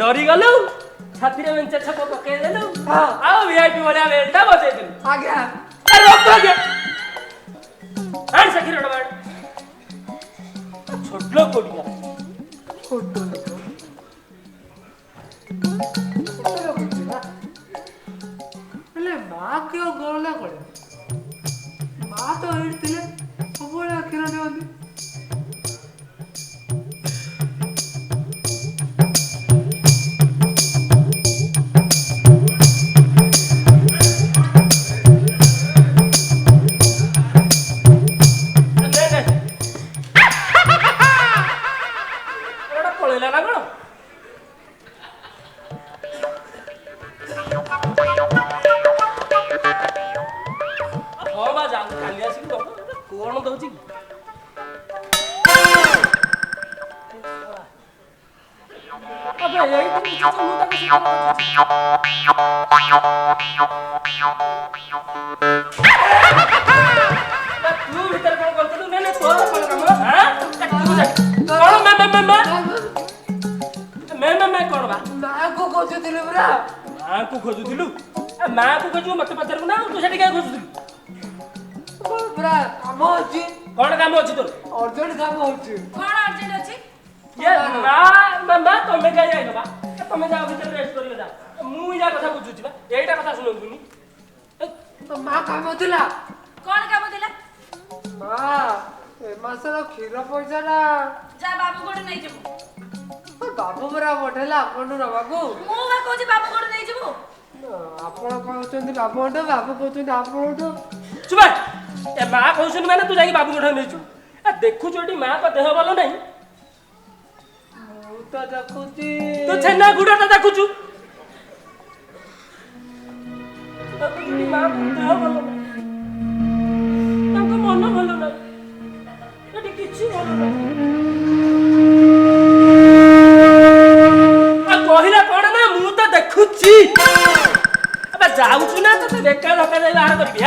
ଡରିଗଲୁ ଛାତିରେ ମେଞ୍ଚେ ଛପ ପକେଇଦେଲୁ ହଁ। ଆଉ VIP ଭଳିଆ ବେଲଟା ବଜେଇଦେଲୁ। ଆଜ୍ଞା ଆରେ ରଖ ଆଜ୍ଞା ଆଣ ସେ କ୍ଷୀରଟା ବାଣ ଛୋଟ ଲୋକ କୋଉଠିକା ଛୋଟ ଲୋକ ହେଲେ ମା କିଏ ଗଲା କଳେ ମା ତ ଏଇଠି ଥିଲେ ସବୁବେଳେ କ୍ଷୀର ଦିଅନ୍ତି ନେ ନେ ଏଟା ପଳେଇଲା ନା କଣ? ହଁ ବା ଯାଉ କାଲି ଆସିକି ଦବ କଣ ଦଉଛି କି? ଆବେ ଏଇଠି ମୁଁ ତାକୁ ତୁ ଭିତରେ କଣ କରୁଥିଲୁ? ନେ ନେ ତୋର କଣ କାମ? ହାଁ? କଣ ମେ କଣ ବା? ମାଆକୁ ଖୋଜୁଥିଲି ପୁରା ମାଆଙ୍କୁ ଖୋଜୁଥିଲୁ? ମାଆକୁ ଖୋଜିବୁ ମତେ ପଚାରିବୁ ନା ତୁ ସେଠି କାଇଁ ଖୋଜୁଥିଲୁ? ପୁରା କାମ ଅଛି କଣ କାମ ଅଛି ତୋର? ଅର୍ଜେଣ୍ଟ କାମ ଅଛି କଣ ଅର୍ଜେଣ୍ଟ ଅଛି ମା ତମେ କାଇଁ ଯାଇନ ବା? ତମେ ଯାଅ ଭିତରେ ରେଷ୍ଟ କରିବ ଯା। ମୁଁ ଯା କଥା ବୁଝୁଛି ବା ଏଇଟା କଥା ଶୁଣନ୍ତୁନି। ତ ମା କାମ ଥିଲା କଣ କାମ ଥିଲା ମା ଏ ମାସର କ୍ଷୀର ପଇସାଟା ଯା ବାବୁ କୋଉଠି ନେଇଯିବୁ ବାବୁ ପରା ପଠେଇଲା ଆପଣଠୁ ନବାକୁ ମୁଁ ବା କହୁଛି ବାବୁ କୋଉଠି ନେଇଯିବୁ ଆପଣ କହୁଛନ୍ତି ବାବୁଠୁ ବାବୁ କହୁଛନ୍ତି ଆପଣଠୁ ଚୁପା ଏ ମା କହୁଛନ୍ତି ମାନେ ତୁ ଯାଇକି ବାବୁଙ୍କ ଠାରୁ ନେଇଛୁ। ଦେଖୁଛୁ ଏଠି ମାଙ୍କ ଦେହ ଭଲ ନାହିଁ ମୁଁ ତ ଦେଖୁଛି ତୁ ଛେନା ଗୁଡଟା ଦେଖୁଛୁ ଦେଖୁଛୁ ମାଙ୍କ ଦେହ ଭଲ ନାହିଁ ତାଙ୍କ ମନ ଭଲ ନାହିଁ ଏଠି କିଛି ଭଲ ନାହିଁ। କହିଲା କଣ ନା ମୁଁ ତ ଦେଖୁଛି ଯାଉଛୁ ନା ତତେ ବେକାର ଧକ୍କା ଦେଇ ବାହାର କରିବି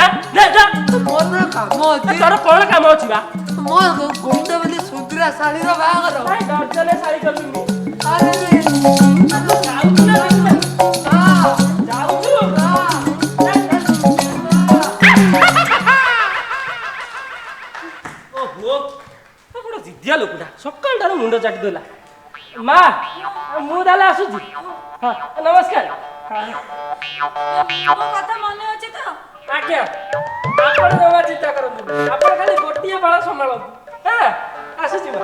ମୋର କାମ ଅଛି ତୋର କଣ କାମ ଅଛି ବା? ମୋର ଗୋଟେ ବୋଲି ସୁନ୍ଦରା ଶାଢୀର ବାହାଘର ଦର୍ଜନେ ଶାଢୀ କରୁଛନ୍ତି ଆରେ ଯାଉଛୁ ନା ଯାଉଛୁ ଓହୋ ଗୋଟେ ଜିଦିଆ ଲୋକଟା ସକାଳଟାରୁ ମୁଣ୍ଡ ଚାଟି ଦେଲା। ମା ମୁଁ ତାହେଲେ ଆସୁଛି ହଁ ନମସ୍କାର। ମୋ କଥା ମନେ ଅଛି ତ ଆଜ୍ଞା ଆପଣ ଜମା ଚିନ୍ତା କରନ୍ତୁ ଆପଣ ଖାଲି ଗୋଟିଏ ବାଳ ସମ୍ଭାଳନ୍ତୁ ହଁ ଆସୁଛି ମା।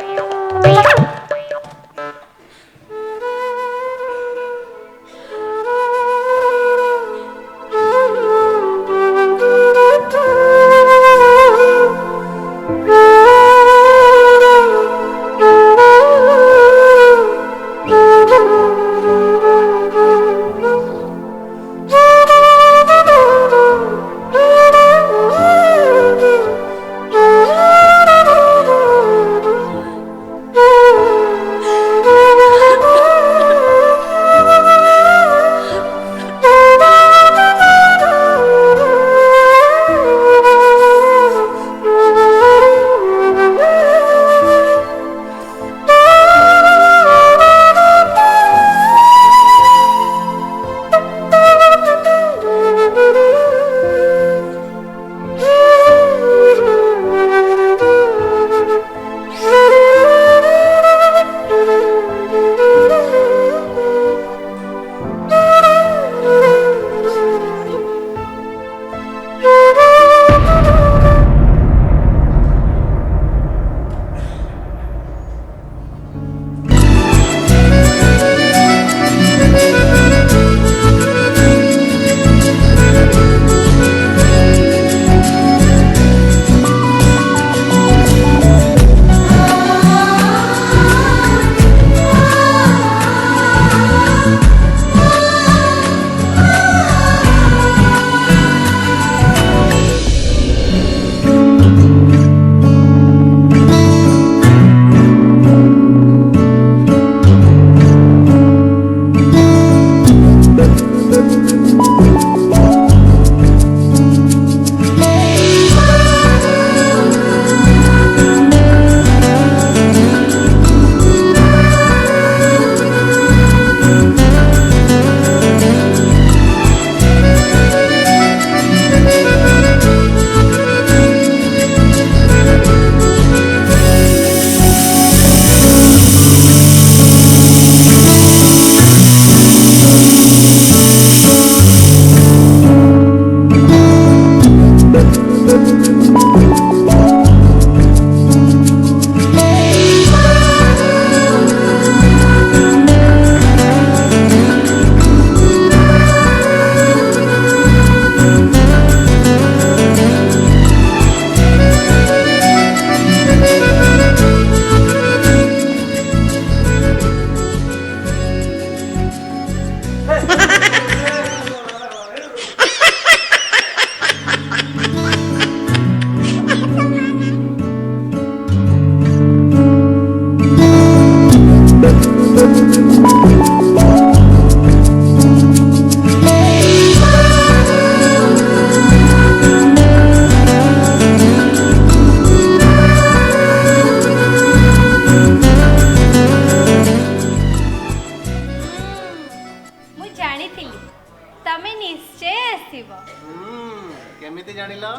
केमिति जानिला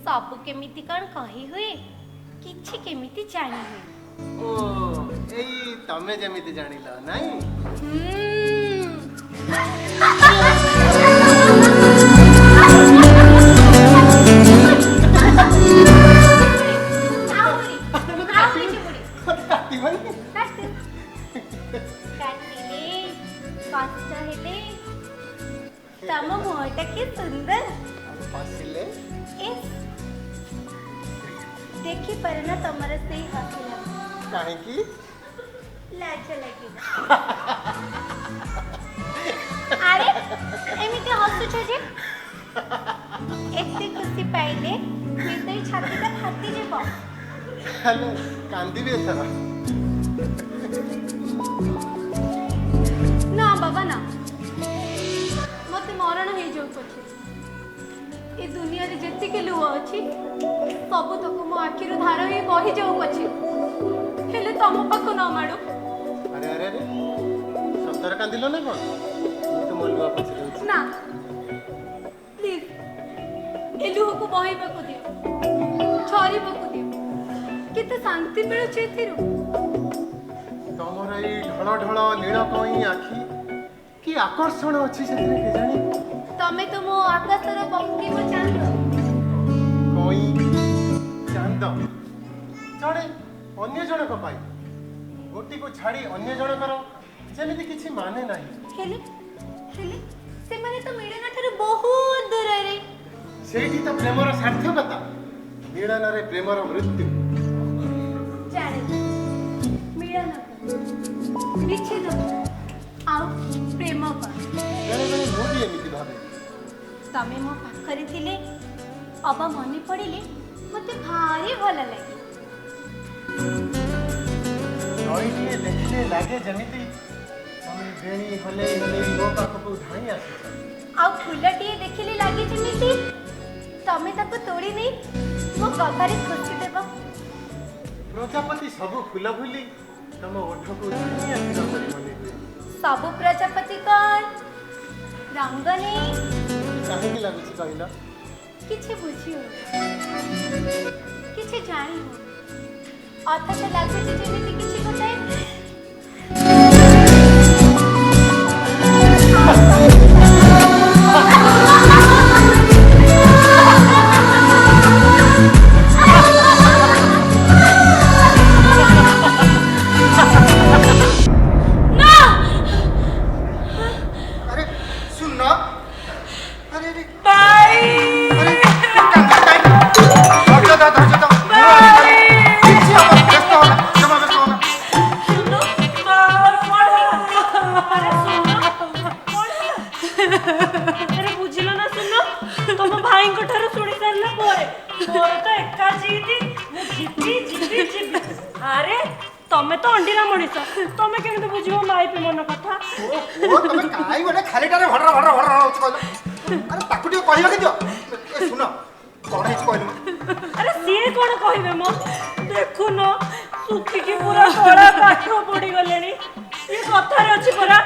सब केमिति कौन कही हुए किछि केमिति जानी हुए ओ एई तमे जेमिति जानिला नाही काटी भाई तम मुहटा के सुंदर हसिले देखी पर ना तमर से ही हसिला काहे की लाज लगी अरे एमिते हसुछ जे एते खुशी पाइले हृदय छातीटा फाटी जेबो हेलो कांदी भी एथरा ना बाबा ना मते मरण हे जो पछे ए दुनिया रे जति के लुह अछि सब तक मो आखिर धार ही बही जाऊ पछे हेले तम पाखो न माडो अरे अरे अरे सतर कांदिलो ना कोन तो मोलवा पछ ना प्लीज ए लुह को बही पाको दियो छोरी पाको दियो केते शांति मिलु चेथिरु तमर एई ढळ ढळ नीळ कई आखी की आकर्षण अछि सेतरे के जानी तमे तो मो आकाशर बंगी मो चांद कई चांद जड़े अन्य जनक पाई गोटी को छाड़ी अन्य जनकर जेमिति किछि माने नाही हेले हेले से माने तो मिलन ठाରୁ बहुत दूर रे सेठी तो प्रेमर सार्थकता मिलन रे प्रेमर मृत्यु जाने मिलन विच्छेद आउ प्रेम कर बेले बेले मो भी एमिति भाबे तमे मो पाखरे थिले अब मने पड़िले मते भारी भल लागे नईटिए देखले लागे जेमिति तमे बेणी हले हले मो पाखको धाई आसी आउ फुलटिए देखिले लागे जेमिति तमे ताको तोड़ी नहीं मो गबारे खुशी देबो प्रजापति सब फूल फुली तम ओठको धाई आसी परी मने सब प्रजापति कौन रंग नहीं काहे की लागुछि कहला किछि बुझियो किछि जानी हो अथच लाଗୁଛି ଯେମିତି କିଛି ଗୋଟାଏ अरे सुन ना अरे अरे भाई अरे कांदा काई धरजा दा किछि अब व्यस्त हो ना जमा व्यस्त हो ना अरे बुझिलो ना सुनो तुम भाई को ठारो सुनी सारला परे मोर तो एका जीती मु जीती जीती जीती अरे तमे तो अंडीरा मଣିଷ तमे केमिते बुझिबो माई पे मन कथा ओ तमे काई गोटे खालीटारे भडर भडर भडर होछ कहला अरे ताकु टिके कहबा कि दियो ए सुन कोन हिच कहलु अरे सिए कोन कहिबे मो देखु न सुखी की पूरा कळा काठ पड़ी गलेनी ये कथा रे अछि परा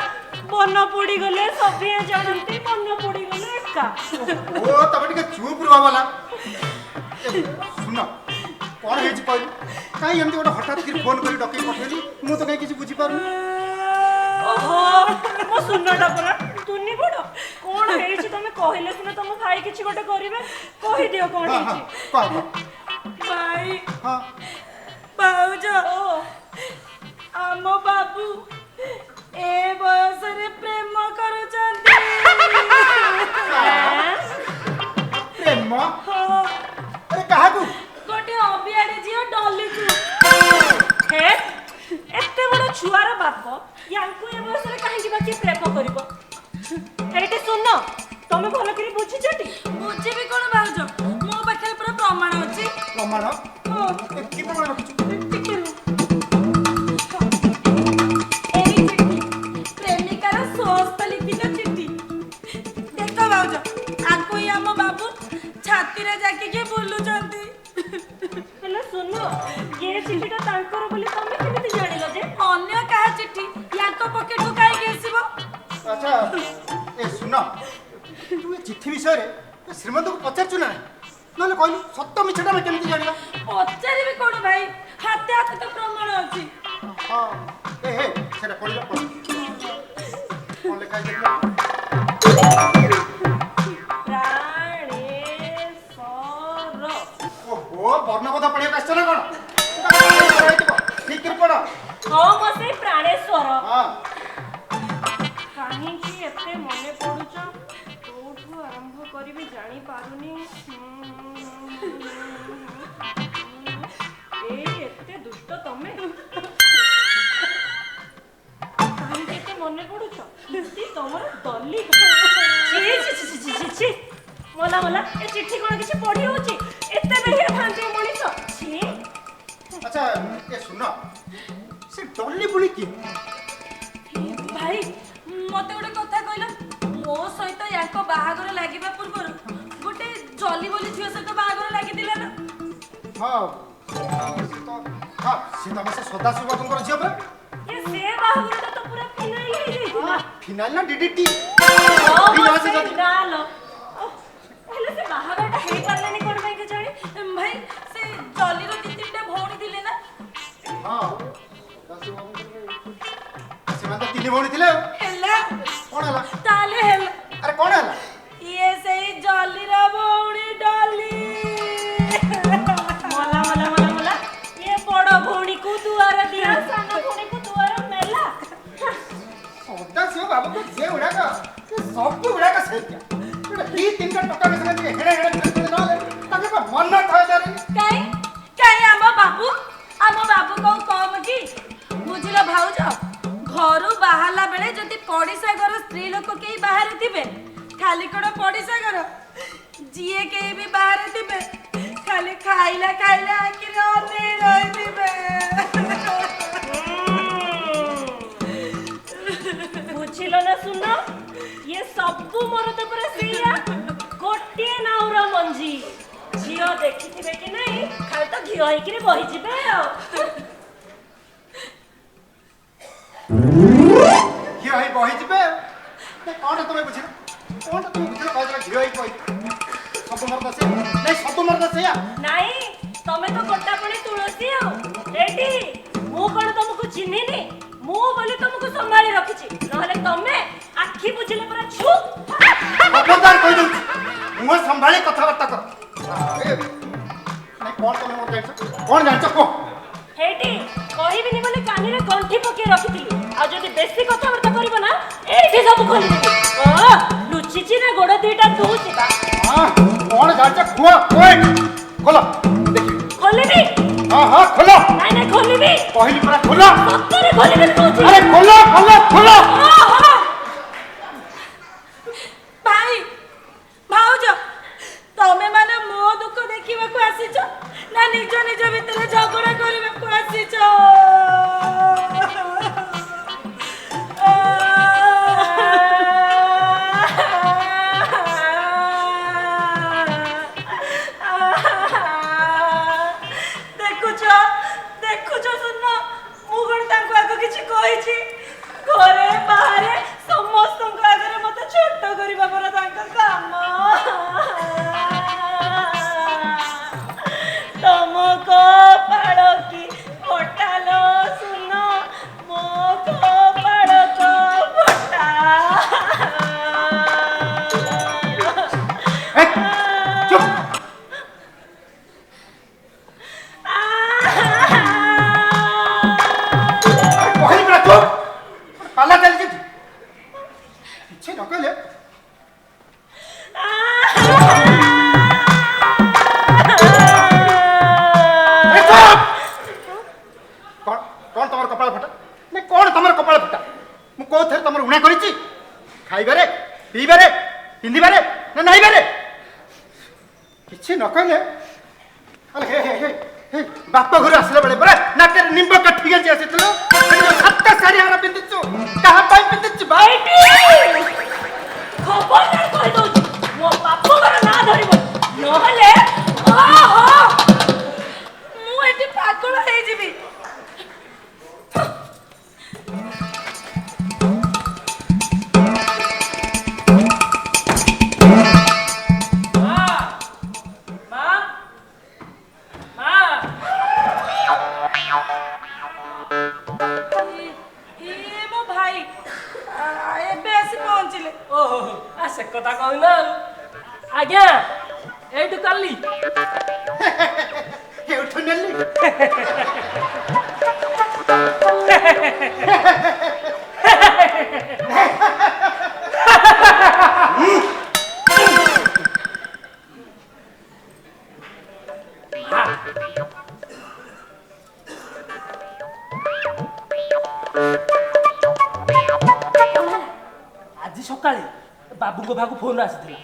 बन पड़ी गले सभी जानती बन पड़ी गले एका ओ तमे टिके चुप रहो वाला सुन कोन हिच कहलु काई एमती गोटे हठात कि फोन करी डके पठेली मु तो काई किछि बुझी पारु ओहो मो सुनडा परा तुनी बड़ कोन हेछि तमे कहिले सुने तम भाई किछि गोटे करिवे कहि दियो कोन हां हेछि कह भाई हां बाउजो आम बाबू ए बयस रे प्रेम करूचंती प्रेम अरे काहा को गोटे अबियाडे जियो डॉली को हे एते बड़ छुआर बाप यांकु ए बयस रे काहे बाकी प्रेम करिवो एटे सुन तमे भलो करी बुझी जटी बुझी भी कोन बाउजो मो पाखे पूरा प्रमाण अछि प्रमाण की प्रमाण रखिछु प्रेमिकार स्वस्थ लिखित चिट्ठी देख बाउज आको ही आम बाबू छाती रे जाके के बोलुचंती हेलो सुनो ये चिट्ठीटा तांकर बोली तमे केमिति जानिलो जे अन्य का चिट्ठी याको पॉकेट को काई गेसिबो अच्छा ए सुन तू ए चिट्ठी विषय रे ଶ୍ରୀମନ୍ତ କୁ ପଚାରୁଛୁ ନା ନହେଲେ କହିଲୁ ସତ ମିଛଟା ଆମେ କେମିତି ଜାଣିବା? ପଚାରିବି କଣ ଭାଇ, ହାତେ ହାତେ ତ ପ୍ରମାଣ ଅଛି। ହଁ ଏ ହେ ସେଟା ପଢିଲା ପଢ କଣ ଲେଖା ହେଇଛି? ପ୍ରାଣେଶ୍ୱର। ଓହୋ ବର୍ଣ୍ଣବୋଧ ପଢିବାକୁ ଆସିଛ ନା କଣ? ଠିକ କରି ପଢ। ହଁ ମୋ ସେଇ ପ୍ରାଣେଶ୍ୱର। ହଁ କାହିଁକି ଏତେ ମନେ ପଡୁଛ? କୋଉଠୁ ଆରମ୍ଭ କରିବି ଜାଣିପାରୁନି। ଏଇ ଏତେ ଦୁଷ୍ଟ ତମେ। କାହିଁକି ଏତେ ମନେ ପଡୁଛ? ତମର ଦଲି। ମଲା ମଲା, ଏ ଚିଠି କଣ କିଛି ପଢି ହଉଛି? ଏତେ ବେହିଆ ଥାନ୍ତି ମଣିଷ। ଛି। ଆଚ୍ଛା ଏ ଶୁଣ, ସେ ଡଲି ବୁଲି କିଏ? ଭାଇ ମତେ ଗୋଟେ କଥା କହିଲ, ମୋ ସହିତ ୟାଙ୍କ ବାହାଘର ଲାଗିବା ପୂର୍ବରୁ ଗୋଟେ ଜଲି ବୋଲି ଝିଅ ସହିତ ବାହାଘର ଲାଗିଥିଲା ନା? ହଁ ସେ ତମ ସେ ସଦାଶିବ ବାବୁଙ୍କର ଝିଅ ପରା? ସେ ବାହାଘରଟା ତ ପୁରା ଫିନାଇଲ ହେଇଯାଇଥିଲା। ଫିନାଇଲ ନା ଡିଡିଟି? ହେଲେ ସେ ବାହାଘରଟା ହେଇପାରିଲାନି କଣ ପାଇଁ କେଜାଣି? ଭାଇ ସେ ଜଲିର ଦି ତିନିଟା ଭଉଣୀ ଥିଲେ ନା? ହଁ ସେମାନେ ତ ତିନି ଭଉଣୀ ଥିଲେ। ହେଲା କଣ ହେଲା? ତାହେଲେ ହେଲା। ଆରେ କଣ ହେଲା? ଇଏ ସେଇ ଜଲିର ଭଉଣୀ ଡଲି। ମଲା ମଲା ମଲା ମଲା, ଇଏ ବଡ ଭଉଣୀକୁ ଦୁଆର ଦିଆ, ସାନ ଭଉଣୀକୁ ଦୁଆର ନେଲା। ସଦାଶିବ ବାବୁଙ୍କ ଝିଅ ଗୁଡାକ ସବୁ ଗୁଡାକ ସେଇଟା ଦି ତିନିଟା ଟଙ୍କା ସେମାନେ ହେଡେ ହେଡେ ନହେଲେ ତାଙ୍କ ମନ ଥାଏ କାଇଁ ଆମ ବାବୁ କଣ କମ କି? ବୁଝିଲ ଭାଉଜ, ଘରୁ ବାହାରିଲା ବେଳେ ଯଦି ପଡିଶା ଘର ସ୍ତ୍ରୀ ଲୋକ କେହି ବାହାରେ ଥିବେ, ଖାଲି କଣ ପଡିଶା ଘର, ଯିଏ କେହି ବି ବାହାରେ ଥିବେ ଖାଲି ଖାଇଲା ଖାଇଲା ଆଖିରେ ଅନେଇ ରହିଥିବେ। ବୁଝିଲ ନା ଶୁଣ, ଇଏ ସବୁ ମରଦ ପୁରା ସେଇଆ, ଗୋଟିଏ ନାଉର ମଞ୍ଜି। ଝିଅ ଦେଖିଥିବେ କି ନାଇଁ ଖାଲି ତ ଘିଅ ହେଇକିରି ବହିଯିବେ ଆଉ। ଘିଅ ହେଇ ବହିଯିବେ। କଣ ତମେ ବୁଝିଲ? କଣ ତମେ ବୁଝିଲ? କହିଦେଲା ଘିଅ ହେଇ ବହି। ସବୁ ମର୍ଦ ସେଇଆ ନାଇଁ, ସବୁ ମର୍ଦ ସେଇଆ ନାଇଁ। ତମେ ତ ଗୋଟା ପଣି ତୁଳସୀ ଆଉ। ରେଡି, ମୁଁ କଣ ତମକୁ ଚିହ୍ନିନି? ମୁଁ ବୋଲି ତମକୁ ସମ୍ଭାଳି ରଖିଛି, ନହେଲେ ତମେ ଆଖି ବୁଝିଲେ ପୁରା ଛୁ। ଖବରଦାର କହିଦଉଛି, ମୁହଁ ସମ୍ଭାଳି କଥାବାର୍ତ୍ତା କର। ନାଇଁ କଣ ତମେ ମୋର ଜାଣିଛ? କଣ ଜାଣିଛ କୁହ? ହେଇଟି କହିବିନି ବୋଲି କାନିରେ ଗଣ୍ଠି ପକେଇ ରଖିଥିଲି, ଆଉ ଯଦି ବେଶୀ କଥାବାର୍ତ୍ତା କରିବ ନା ଏଇଠି ସବୁ ଖୋଲିଦେବି। ଲୁଚିଛି ନା ଗୋଡ ଦିଟା ଦୁଉଛି ବା। କଣ ଜାଣିଛ କୁହ? ଖୋଲ ଦେଖିବି। ଖୋଲିବି? ହଁ ଖୋଲ। ନାଇଁ ଖୋଲିବି କହିଲି ପରା ଖୋଲ। ସତରେ ଖୋଲିବି କହୁଛି। ଆରେ ଖୋଲ। ଭାଇ ଭାଉଜ, ତମେ ମାନେ ମୋ ଦୁଃଖ ଦେଖିବାକୁ ଆସିଛ ନା ନିଜ ନିଜ ଭିତରେ ଝଗଡା କରିବାକୁ ଆସିଛ? ଦେଖୁଛ ଶୁଣ, ମୁଁ କଣ ତାଙ୍କୁ ଆଗ କିଛି କହିଛି? ଘରେ ବାହାରେ ସମସ୍ତଙ୍କ ଆଗରେ ମତେ ଛୋଟ କରିବା ପରା ତାଙ୍କ କାମ। ତମ କପାଳ କି ଫଟାଲୋ ଶୁଣ, ମୋ କପାଳ ତ ଫଟା। ପାଲା ଚାଲିଛି କିଛି ନ କହିଲେ। କଣ ତମର କପାଳ ଫଟା? ନାଇଁ କଣ ତମର କପାଳ ଫଟା? ମୁଁ କୋଉଥିରେ ତମର ଉଣା କରିଛି? ଖାଇବାରେ, ପିଇବାରେ, ପିନ୍ଧିବାରେ ନା ନାଇବାରେ? କିଛି ନ କହିଲେ। ବାପ ଘରୁ ଆସିଲା ବେଳେ ପରା ନାକରେ ନିମ୍ବ କାଠି ଗେଞ୍ଜି ଆସିଥିଲୁ। ସାତଟା ଶାଢୀ ହାର ପିନ୍ଧିଛୁ, କାହା ପାଇଁ ପିନ୍ଧିଛୁ? ଖବରଦାର କହିଦଉଛି, ମୋ ବାପ ଘର ନାଁ ଧରିବ, ନହେଲେ ମୁଁ ଏଠି ପାଗଳ ହେଇଯିବି। କଥା କହିଲ ଆଜ୍ଞା ଏଇଠୁ କାଲି ଏଉଠୁ ନେଲି ଆଜି ସକାଳେ ବାବୁଙ୍କ ପାଖକୁ ଫୋନ ଆସିଥିଲା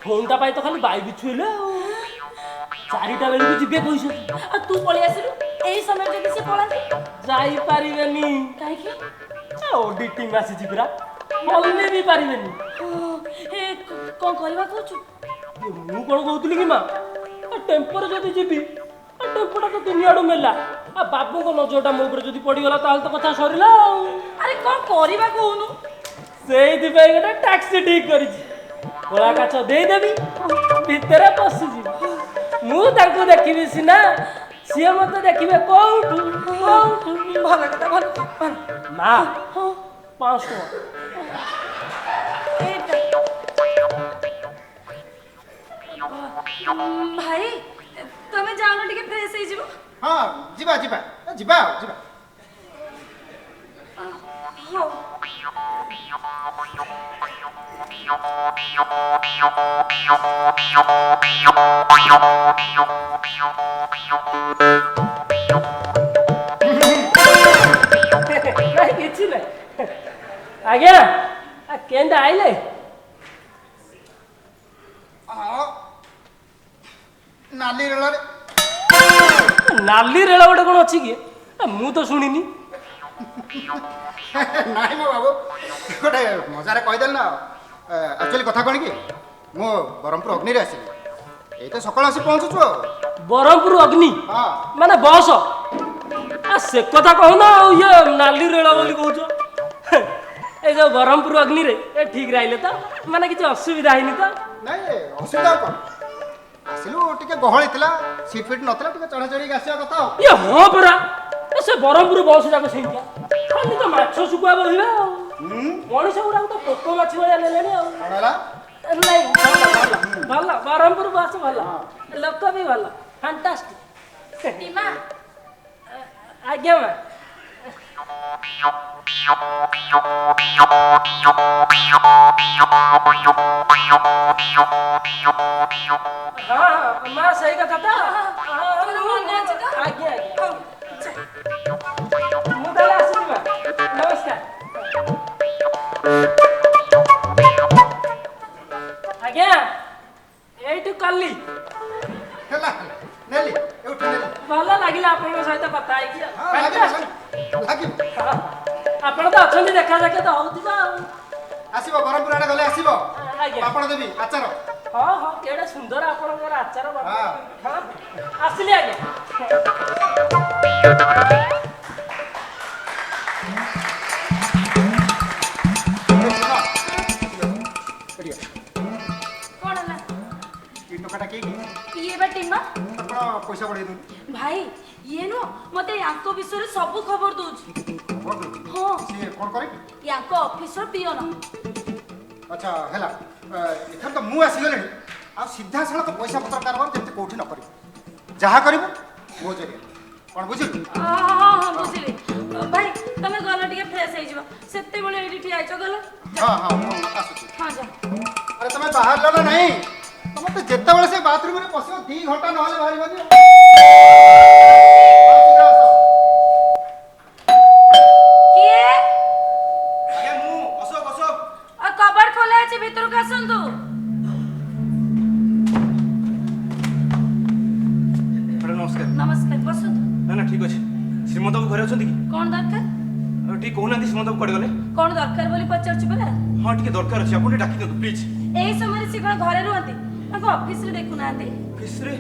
ଫୋନଟା ପାଇଁ ତ ଖାଲି ବାଇ ବିଛୁଇଲେ ଆଉ 4ଟା ବେଳକୁ ଯିବେ କହିଛନ୍ତି ଆଉ ତୁ ପଳେଇ ଆସିଲୁ ଏଇ ସମୟରେ ଯଦି ସେ ପଳାନ୍ତି ଯାଇପାରିବେନି କାହିଁକି ଅଡିଟିଂ ଆସିଛି ପୁରା ମଲେ ବି ପାରିବେନି କଣ କରିବା କହୁଛୁ ମୁଁ କଣ କହୁଥିଲି କି ମା ଟେମ୍ପୋରେ ଯଦି ଯିବି ଟେମ୍ପୋଟା ତ 3 ଆଡୁ ମେଲା ବାବୁଙ୍କ ନଜରଟା ମୋ ଉପରେ ଯଦି ପଡିଗଲା ତାହେଲେ ତ କଥା ସରିଲା ଆଉ ଆରେ କଣ କରିବା କହୁନୁ ସେଇଥିପାଇଁ ଗୋଟେ ଟ୍ୟାକ୍ସି ଠିକ କରିଛି କଳା କାଚ ଦେଇଦେବି ଭିତରେ ପଶିଯିବି ମୁଁ ତାଙ୍କୁ ଦେଖିବି ସିନା ସିଏ ମତେ ଦେଖିବେ କୋଉଠୁ ଭଲ କଥା ଭଲ ମା 500 ଭାଇ ତମେ ଯାଉନ ଟିକେ ଫ୍ରେଶ ହେଇଯିବ ହଁ ଯିବା ଯିବା ଯିବା ଆଉ ଯିବା ହଉ ନାଇଁ କିଛି ନାହିଁ ଆଜ୍ଞା କେନ୍ତା ଆଇଲେ ନାଲି ରେଳରେ ନାଲି ରେଳ ଗୋଟେ କଣ ଅଛି କି ମୁଁ ତ ଶୁଣିନି ନାଇଁ ମୋ ବାବୁ ଗୋଟେ ମଜାରେ କହିଦେଲି ନା ଆକ୍ଚୁଆଲି କଥା କ'ଣ କି ମୁଁ ବ୍ରହ୍ମପୁର ଅଗ୍ନିରେ ଆସିଲି ଏଇ ତ ସକାଳୁ ଆସି ପହଞ୍ଚୁଛୁ ଆଉ ବ୍ରହ୍ମପୁର ଅଗ୍ନି ହଁ ମାନେ ବସ ସେ କଥା କହୁନ ଆଉ ଇଏ ନାଲି ରେଳ ବୋଲି କହୁଛ এই যে বহরমপুর অগ্নিরে এ ঠিক রাইলে তো মানে কিছু অসুবিধা হয়নি তো ନାଇଁ ଅସୁବିଧା କ'ଣ ଆସିଲୁ ଟିକେ ଗହଳି ଥିଲା ସିଟ୍ ଫିଟ୍ ନଥିଲା ଟିକେ ଚଢ଼ା ଚଢ଼ିକି ଆସିବା କଥା ଆଉ ইয়ে হ্যাঁ পরা সে বহরমপুর বস যাক সেইটা খালি তো মাছ শুকুয়া বহিবা ଆଉ মଣିষ গুড়াক তো পোক মাছ ভଳିଆ নেলেনি ଆଉ କ'ଣ ହେଲା নাই ଭଲ ବହରମପୁର ବସ ଭଲ ଲୋକ ବି ଭଲ ଫାଣ୍ଟାଷ୍ଟିକ ଟିମା ଆଜ୍ଞା ମା ହଁ ମା ସେଇ କଥା ତ ମନେ ଅଛି ତ ଆଜ୍ଞା ମୁଁ ତାହେଲେ ଆସିଛି ମା ନମସ୍କାର ଆଜ୍ଞା ଏଇଠୁ କାଲି ହେଲା ନେଲି ଏଉଠୁ ନେଲି ଭଲ ଲାଗିଲା ଆପଣଙ୍କ ସହିତ କଥା ହେଇକି ହଁ ଲାଗିବ ଲାଗିବ ଆପଣ ତ ଅଛନ୍ତି ଦେଖା ଯାକେ ତ ହଉଥିବ ଆଉ ଆସିବ ବ୍ରହ୍ମପୁର ଆଡ଼େ ଗଲେ ଆସିବ ଆଜ୍ଞା ପାପଡ଼ ଦେବି ଆଚାର ହଁ ହଁ କେଡ଼େ ସୁନ୍ଦର ଆପଣଙ୍କର ଆଚାର ବାବୁ ହଁ। ହଁ ଆସିଲି ଆଜ୍ଞା କଣ ହେଲା এই ଟଙ୍କାଟା କିଏ କି ଇଏ ବା ଟିମା ଆପଣ ପଇସା ବଢ଼େଇ ଦିଅନ୍ତୁ ଭାଇ ଇଏ ନୁହଁ ମତେ ୟାଙ୍କ ବିଷୟରେ ସବୁ ଖବର ଦଉଛି ଖବର ଦେଉଛି ହଁ ସିଏ କ'ଣ କରେ କି ୟାଙ୍କ ଅଫିସର ପିଅନ ଆଚ୍ଛା ହେଲା ଏଥର ତ ମୁଁ ଆସିଗଲିଣି ଆଉ ସିଧାସଳଖ ପଇସା ପତ୍ର କାରବାର ଯେମିତି କୋଉଠି ନ କରିବୁ ଯାହା କରିବୁ ମୋ ଜରିଆ କ'ଣ ବୁଝିଲୁ ହଁ ବୁଝିଲି ଭାଇ ତମେ ଗଲ ଟିକେ ଫ୍ରେଶ ହେଇଯିବ ସେତେବେଳେ ଏଇଠି ଠିଆ ହେଇଛ ଗଲ ହଁ ହଁ ମୁଁ ଆସୁଛି ହଁ ଯା ଆରେ ତମେ ବାହାରିଲ ନା ନାହିଁ ତମେ ତ ଯେତେବେଳେ ସେ ବାଥରୁମରେ ପଶିବ 2 ଘଣ୍ଟା ନହେଲେ ବାହାରିବନି କିଏ ଆଜ୍ଞା ମୁଁ ଅଶୋକ ଅଶୋକ କବାଟ ଖୋଲା ଅଛି ଭିତରକୁ ଆସନ୍ତୁ ମ୍ୟାଡ଼ାମ ନମସ୍କାର ନମସ୍କାର ବସନ୍ତୁ ନା ନା ଠିକ୍ ଅଛି ଶ୍ରୀମନ୍ତ ବାବୁ ଘରେ ଅଛନ୍ତି କି କଣ ଦରକାର ଆଉ ଟିକେ କହୁନାହାନ୍ତି ଶ୍ରୀମନ୍ତ ବାବୁ କୁଆଡ଼େ ଗଲେ କଣ ଦରକାର ବୋଲି ପଚାରୁଛୁ ପରା ହଁ ଟିକେ ଦରକାର ଅଛି ଆପଣ ଟିକେ ଡାକି ଦିଅନ୍ତୁ ପ୍ଲିଜ୍ ଏଇ ସମୟରେ ସେ କଣ ଘରେ ରୁହନ୍ତି ତାଙ୍କ ଅଫିସରେ ଦେଖୁନାହାନ୍ତି ଅଫିସରେ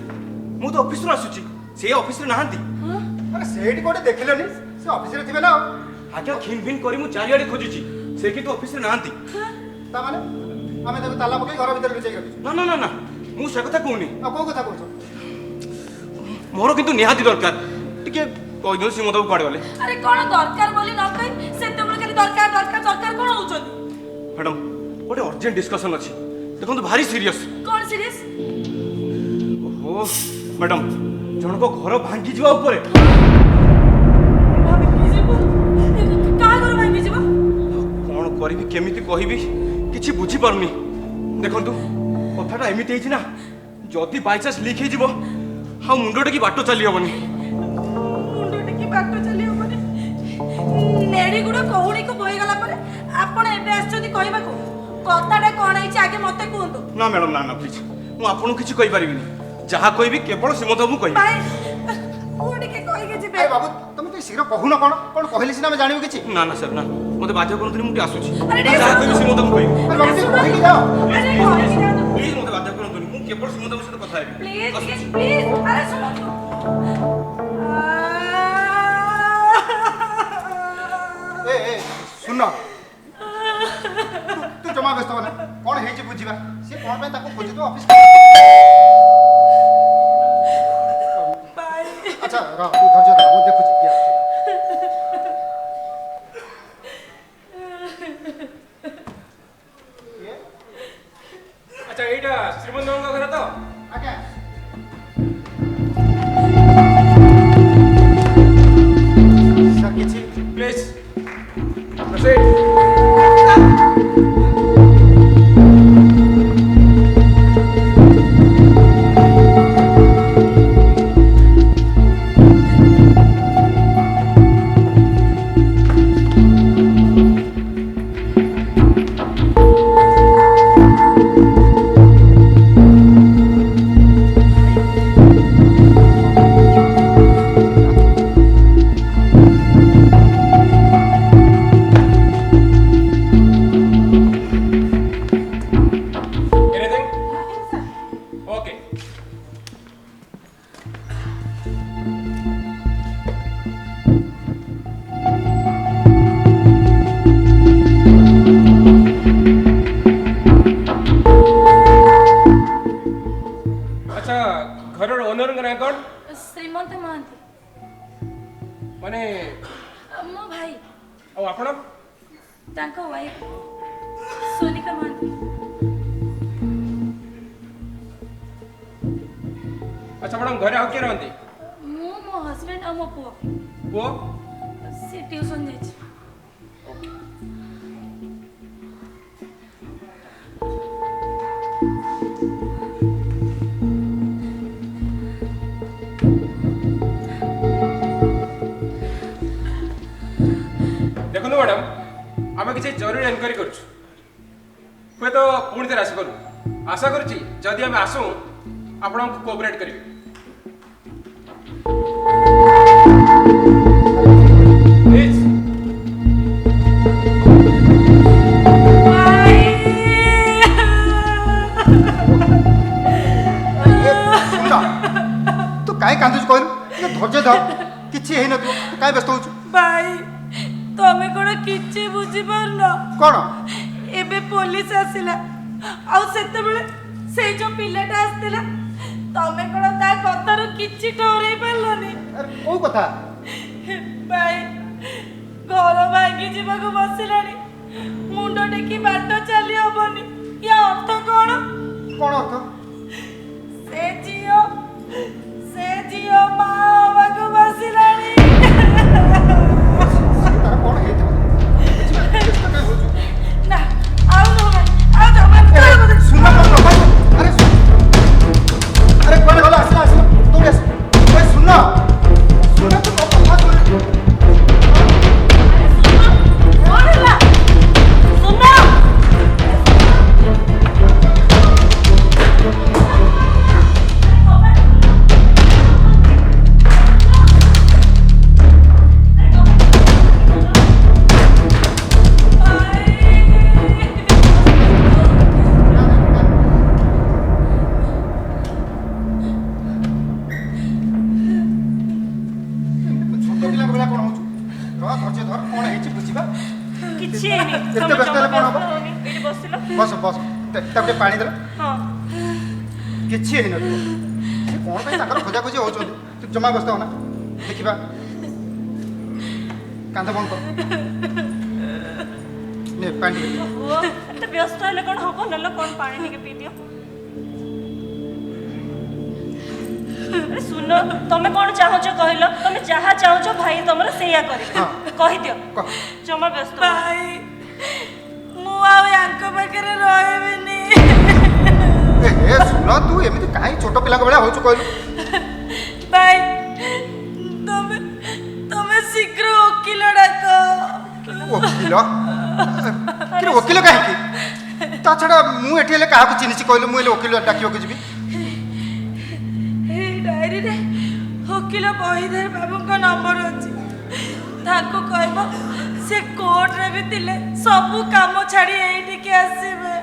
ମୁଁ ତ ଅଫିସରୁ ଆସୁଛି ସେ ଅଫିସରେ ନାହାନ୍ତି ଆରେ ସେଇଠି କୋଉଠି ଦେଖିଲେନି ସେ ଅଫିସରେ ଥିବେ ନା ଆଉ ଆଜ୍ଞା ଖିନ୍ ଭିନ୍ କରି ମୁଁ ଚାରିଆଡ଼େ ଖୋଜୁଛି ସେ କିନ୍ତୁ ଅଫିସରେ ନାହାନ୍ତି ତାମାନେ ଆମେ ତାକୁ ତାଲା ପକେଇ ଘର ଭିତରେ ଲୁଚେଇ ରଖିଛୁ ନା ନା ନା ନା ମୁଁ ସେ କଥା କହୁନି ଆଉ କୋଉ କଥା କହୁଛ ମୋର କିନ୍ତୁ ନିହାତି ଦରକାର ଟିକେ କହିଦିଅନ୍ତୁ ଶ୍ରୀମନ୍ତ ବାବୁ କୁଆଡ଼େ ଗଲେ ଆରେ କଣ ଦରକାର ବୋଲି ନ କହି ସେତେବେଳେ ଖାଲି ଦରକାର ଦରକାର ଦରକାର କଣ ହଉଛନ୍ତି ମ୍ୟାଡ଼ାମ गोटे अर्जेंट डिस्कशन अच्छी देखो भारी सीरियस कौन सीरियस? ओहो मैडम जनक घर भांगी जावा ऊपर काहा घर भांगी जीव? कौन करी केमिति कहबी किछि बुझी पारुनी देखंतु कथाटा एमिति ହେଇଛି ନା ଯଦି ବାଇଚାନ୍ସ ଲିକ୍ ହେଇଯିବ ଆଉ ମୁଣ୍ଡ ଟେକି ବାଟ ଚାଲି ହବନି ମୁଣ୍ଡ ଟେକି ବାଟ ଚାଲି ହବନି ନେଡି ଗୁଡ କହୁଣି କୁ ବହି ଗଲା ପରେ ଆପଣ ଏବେ ଆସିଛନ୍ତି କହିବାକୁ କଥାଟା କଣ ହେଇଛି ଆଗେ ମତେ କୁହନ୍ତୁ। ନା ମ୍ୟାଡମ ନା ନା ପ୍ଲିଜ ମୁଁ ଆପଣଙ୍କୁ କିଛି କହି ପାରିବିନି ଯାହା କହିବି କେବଳ ଶ୍ରୀମନ୍ତ ମୁଁ କହିବି ଭାଇ ମୁଁ ଟିକେ କହିକି ଯିବେ। ଆରେ ବାବୁ ତମେ ଟିକେ ଶୀଘ୍ର କହୁନ କଣ କଣ କହିଲେ ସିନା ଆମେ ଜାଣିବୁ କିଛି। ନା ନା ସାର୍ ନା ମତେ ବାଧ୍ୟ କରନ୍ତୁନି ମୁଁ ଟିକେ ଆସୁଛି ଆରେ ଟିକେ ଯାହା କହିବି ଶ୍ରୀମନ୍ତ ମୁଁ କହିବି ଆରେ ବାବୁ ଟିକେ କହିକି ଯାଅ। ଆରେ କହିକି ଯାଆନ୍ତୁ ପ୍ଲିଜ ମତେ ବାଧ୍ୟ କରନ୍ତୁନି ମୁଁ କେବଳ ଶ୍ରୀମନ୍ତଙ୍କ ସହିତ କଥା ହେବି ପ୍ଲିଜ ପ୍ଲିଜ ଆରେ ଶୁଣନ୍ତୁ ଏ ଶୁନ ତୁ ଜମା ବ୍ୟସ୍ତ ହନା କଣ ହେଇଛି ବୁଝିବା ସେ କଣ ପାଇଁ ତାକୁ ଖୋଜି ତୁ ଅଫିସ ଆଚ୍ଛା ରହ ତୁ ଧୈର୍ଯ୍ୟ ଧର ମୁଁ ଦେଖୁଛି କିଏ ଆସୁଛି। ଆଚ୍ଛା ଏଇଟା ଶ୍ରୀମନ୍ତଙ୍କ ଘର ତ ଆଜ୍ଞା ସାର୍ କିଛି ପ୍ଲିଜ ଶ୍ରୀମନ୍ତ ମହାନ୍ତି ମାନେ ମୋ ଭାଇ ଆଉ ଆପଣ ତାଙ୍କ ୱାଇଫ ସୋନିକା ମହାନ୍ତି। ଆଚ୍ଛା ମ୍ୟାଡ଼ାମ ଘରେ ଆଉ କିଏ ରହନ୍ତି? ମୁଁ ମୋ ହଜବେଣ୍ଡ ଆଉ ମୋ ପୁଅ ପୁଅ ସେ ଟିଉସନ ଯାଇଛି। ଦେଖନ୍ତୁ ମ୍ୟାଡ଼ାମ ଆମେ କିଛି ଜରୁରୀ ଏନକ୍ୱାରି କରୁଛୁ ହୁଏତ ପୁଣି ଥରେ ଆସିପାରୁ ଆଶା କରୁଛି ଯଦି ଆମେ ଆସୁ ଆପଣଙ୍କୁ କୋଅପରେଟ୍ କରିବେ ପ୍ଲିଜ ତୁ କାହିଁ କାନ୍ଦୁଛୁ କହିଲୁ ଟିକେ ଧୈର୍ଯ୍ୟ ଧର କିଛି ହେଇନଥିବ ତୁ କାହିଁ ବ୍ୟସ୍ତ ହଉଛୁ। ଭାଇ ତମେ କଣ କିଛି ବୁଝିପାରୁନ କଣ ଏବେ ପୋଲିସ ଆସିଲା ଆଉ ସେତେବେଳେ ସେଇ ଯୋଉ ପିଲାଟା ଆସିଥିଲା ତମେ କଣ ତା କଥାରୁ କିଛି ଡରେଇ ପାରିଲନି? ଆରେ କୋଉ କଥା ଭାଇ ଘର ଭାଙ୍ଗି ଯିବାକୁ ବସିଲାଣି ମୁଣ୍ଡ ଟେକି ବାଟ ଚାଲି ହବନି ୟା ଅର୍ଥ କଣ? କଣ ଅର୍ଥ ସେ ଝିଅ ମା ହବାକୁ ବସିଲାଣି। ତାର କଣ ହେଇଥିବ ବ୍ୟସ୍ତ କାହିଁ ହଉଛୁ ନା ଆଉ ନୁହଁ ଭାଇ ଆଉ ଜମା ଶୁଣ ଆରେ ଆରେ କୁଆଡେ ଗଲା ଆସିଲା ଆସିଲା ଦୌଡ଼ି ଆସ ଆରେ ଶୁଣ ଶୁଣ ତୁ କଥା ଶୁଣ କଣ ହେଲା ଶୁଣ ଛୋଟ ପିଲାଙ୍କ ଭଳିଆ କଣ ହଉଛୁ ରହ ଧୈର୍ଯ୍ୟ ଧର କଣ ହେଇଛି ବୁଝିବା କିଛି ହେଇନି ଏତେ ବ୍ୟସ୍ତ ହେଲେ କଣ ହବ ଏଇଠି ବସିଲ ବସ ବସ ତାକୁ ଟିକେ ପାଣି ଦେଲା ହଁ କିଛି ହେଇନଥିବ ସେ କଣ ପାଇଁ ତାଙ୍କର ଖୋଜାଖୋଜି ହଉଛନ୍ତି ତୁ ଜମା ବ୍ୟସ୍ତ ହନା ଦେଖିବା କାନ୍ଦ ବନ୍ଦ କର ନେ ପାଣି ଟିକେ ପିଇ। ପୁଅ ଏତେ ବ୍ୟସ୍ତ ହେଲେ କ'ଣ ହବ ନେଲ କ'ଣ ପାଣି ଟିକେ ପିଇ ଦିଅ ଆରେ ଶୁଣ ତମେ କ'ଣ ଚାହୁଁଛ କହିଲ ତମେ ଯାହା ଚାହୁଁଛ ଭାଇ ତମର ସେଇଆ କରିବେ ହଁ। କହିଦିଅ କହ। ଜମା ବ୍ୟସ୍ତ ଭାଇ ମୁଁ ଆଉ ୟାଙ୍କ ପାଖରେ ରହିବିନି। ଏ ଶୁଣ ତୁ ଏମିତି କାହିଁ ଛୋଟ ପିଲାଙ୍କ ଭଳିଆ ହଉଛୁ କହିଲୁ? ଭାଇ ତମେ ତମେ ଶୀଘ୍ର ଓକିଲ ଡାକ। ଓକିଲ କିରେ ଓକିଲ କାହିଁକି? ତା ଛଡ଼ା ମୁଁ ଏଠି ହେଲେ କାହାକୁ ଚିହ୍ନିଛି କହିଲୁ? ମୁଁ ହେଲେ ଓକିଲ ଡାକିବାକୁ ଯିବି? ଏଇ ଡାଏରୀରେ ଓକିଲ ବହିଧର ବାବୁଙ୍କ ନମ୍ବର ଅଛି। ତାଙ୍କୁ କହିବ ସେ କୋର୍ଟରେ ବି ଥିଲେ ସବୁ କାମ ଛାଡ଼ି ଏଇଠିକି ଆସିବେ।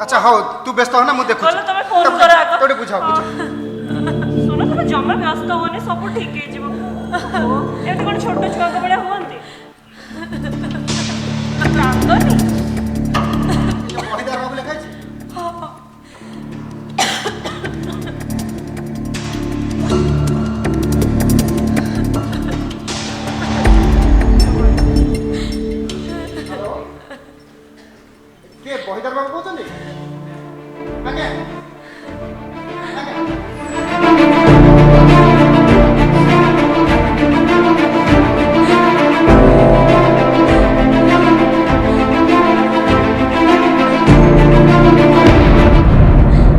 ଆଚ୍ଛା ହଉ ତୁ ବ୍ୟସ୍ତ ହନା ମୁଁ ଦେଖୁଛି। କହିଲ ତମେ ଫୋନ କର ଆଗ ଗୋଟେ ବୁଝାଅ ବୁଝ। ଶୁଣ ତମେ ଜମା ବ୍ୟସ୍ତ ହୁଅନି ସବୁ ଠିକ ହେଇଯିବ ଏମିତି କ'ଣ ଛୋଟ ଛୁଆଙ୍କ ଭଳିଆ ହୁଅନ୍ତି କାନ୍ଦନି ବହିଦାର ବାବୁ ଲେଖା ହେଇଛି? କିଏ ବହିଦାର ବାବୁ କହୁଛନ୍ତି? ଆଜ୍ଞା ଆଜ୍ଞା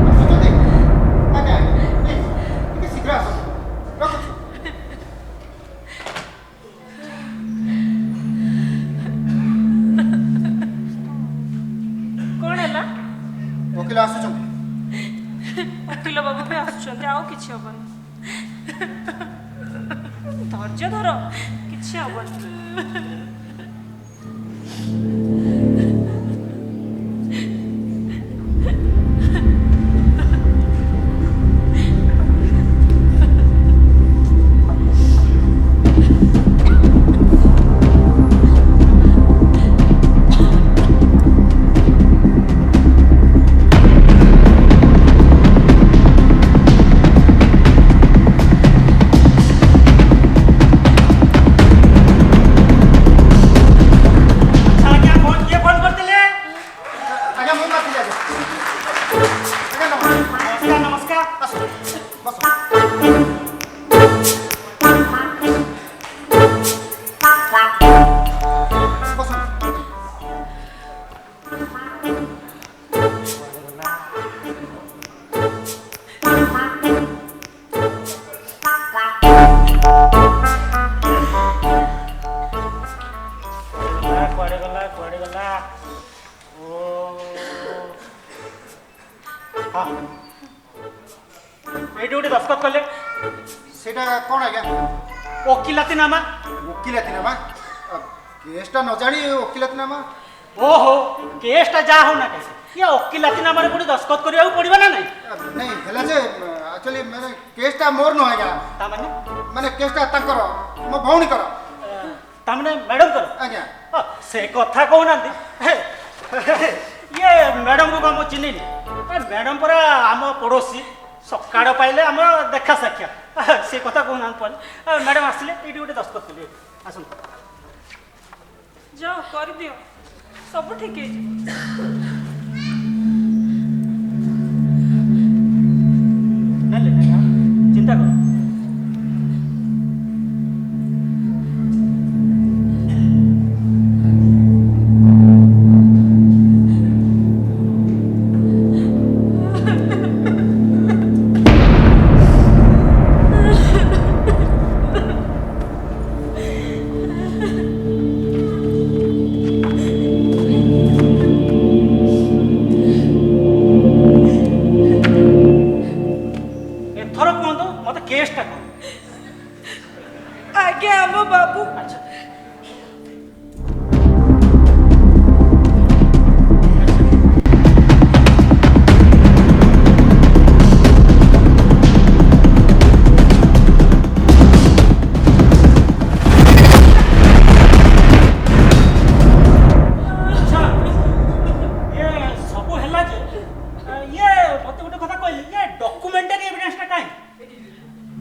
ଆସୁଛନ୍ତି? ଆଜ୍ଞା ପ୍ଲିଜ୍ ଟିକେ ଶୀଘ୍ର ଆସନ୍ତୁ ରଖୁଛୁ। କ'ଣ ହେଲା ଓକିଲ ଆସୁଛନ୍ତି। ଓକିଲ ବାବୁ ବି ଆସୁଛନ୍ତି ଆଉ କିଛି ହବନି ଧୈର୍ଯ୍ୟ ଧର କିଛି ହବନି ଆଜ୍ଞା ମୁଁ ମାଥିଲି ଆଜ୍ଞା। ଆଜ୍ଞା ନମସ୍କାର ଆସନ୍ତୁ ବସ। ବସନ୍ତୁ। କୁଆଡ଼େ ଗଲା କୁଆଡ଼େ ଗଲା ଓ ହଁ ଏଇଠି ଗୋଟେ ଦସ୍ତଖତ କଲେ ସେଇଟା କ'ଣ ଆଜ୍ଞା? ଓକିଲାତି ନାମା ଓକିଲାତି ନାମା? କେସ୍ଟା ନ ଜାଣି ଓକିଲାତି ନାମା? ଓହୋ କେସ୍ଟା ଯାହା ହଉ ନା କେସ୍ ଇଏ ଓକିଲାତି ନାମାରେ ପୁଣି ଦସ୍ତଖତ କରିବାକୁ ପଡ଼ିବ ନା ନାଇଁ ନାଇଁ ହେଲା ଯେ ଆକ୍ଚୁଆଲି ମାନେ କେସ୍ଟା ମୋର ନୁହଁ ଆଜ୍ଞା। ତାମାନେ ମାନେ କେସ୍ଟା ତାଙ୍କର ମୋ ଭଉଣୀଙ୍କର। ତାମାନେ ମ୍ୟାଡ଼ାମଙ୍କର ଆଜ୍ଞା ସେ କଥା କହୁନାହାନ୍ତି ଇଏ ମ୍ୟାଡ଼ାମକୁ କ'ଣ ମୁଁ ଚିହ୍ନିନି ମ୍ୟାଡ଼ାମ ପରା ଆମ ପଡ଼ୋଶୀ ସକାଳ ପାଇଲେ ଆମର ଦେଖା ସାକ୍ଷାତ ସେ କଥା କହୁନାହାନ୍ତି ପରେ ମ୍ୟାଡ଼ାମ ଆସିଲେ ଏଇଠି ଗୋଟେ ଦସ୍ତଖତ କରିବେ ଆସନ୍ତୁ ଯାଅ କରିଦିଅ ସବୁ ଠିକ ହେଇଯିବ ନେଲେ ଚିନ୍ତା କର ଏଥର କୁହନ୍ତୁ ମତେ କେସ୍ଟା କଣ ଆଜ୍ଞା ଆମ ବାବୁ ଆଚ୍ଛା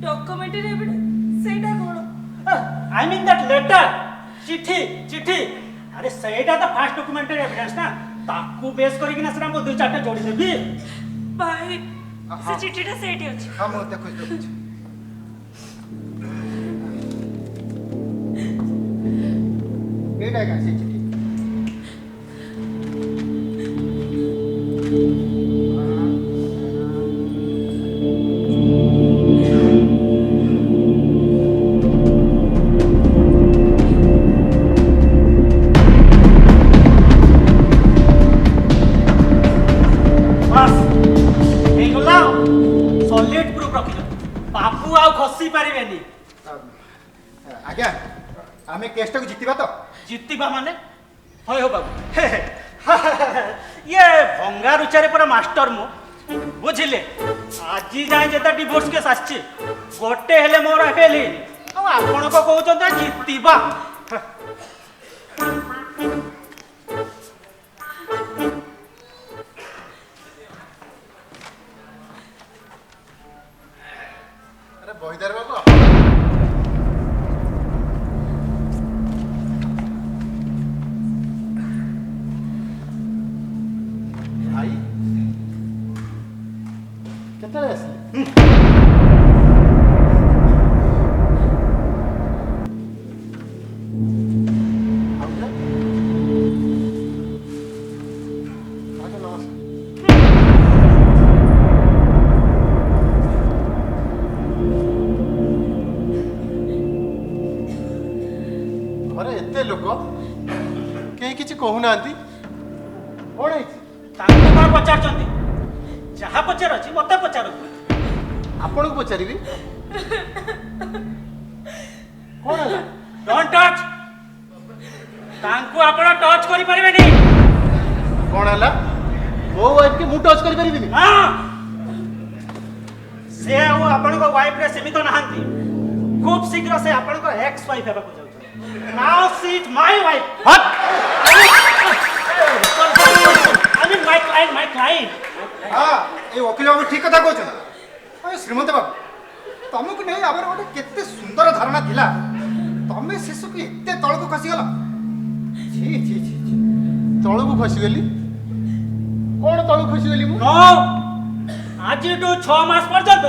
ଡକୁମେଣ୍ଟାରୀ ଏଭିଡେନ୍ସ ସେଇଟା କ'ଣ? I mean that letter, ଚିଠି ଚିଠି अरे सेटा तो फास्ट डॉक्यूमेंटरी एविडेंस ना ताकू बेस करी ना सर हम दो चारटा जोड़ी देबी भाई से चिठीटा सेठी अछि हां मो देखो एटा का से चिट्ठी आज्ञा आमे केसटा को जितिबा तो जितिबा माने होय हो बाबू ये भंगा रुचारे पर मास्टर मु बुझिले आज जाए जेता डिवोर्स केस आछि गोटे हेले मोर हेली आ आपण को कहउचन जितिबा अरे बहिदार बाबू भाई केतले आसी घरे एते लोक केही किछि कहू नांती कोण ହେଇଛି तांको का पचारचंती जहा पचार अछि मते पचार ଆପଣଙ୍କୁ ପଚାରିବି कोण ହେଲା डोंट टच तांको आपण टच करि परिबेनी कोण ହେଲା ମୋ ୱାଇଫ କି ମୁଁ ଟଚ୍ କରି ପାରିବିନି हां से ଆଉ ଆପଣଙ୍କ वाइफ रे सीमित नहांती खूब शीघ्र से आपनको एक्स वाइफ हेबा को जाउछ now she is my wife what I mean my client हां ए वकील बाबू ठीक कथा कहछ अरे श्रीमंत बाबू तुमको नहीं आबर गोटे केते सुंदर धारणा थिला तमे शिशु को एते तळको खसी गला छी छी छी ତଳକୁ ଖସିଗଲି କଣ ତଳକୁ ଖସିଗଲି ମୁଁ नो आज 6 मास पर्यंत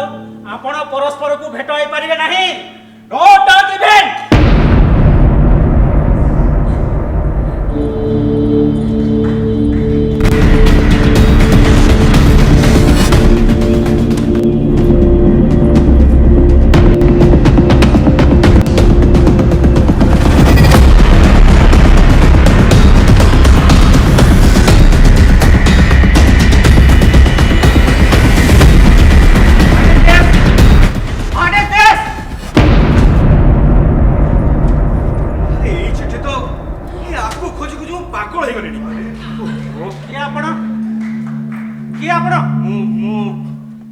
आपण परस्पर को भेट होई परिबे नाही नो टच इवेंट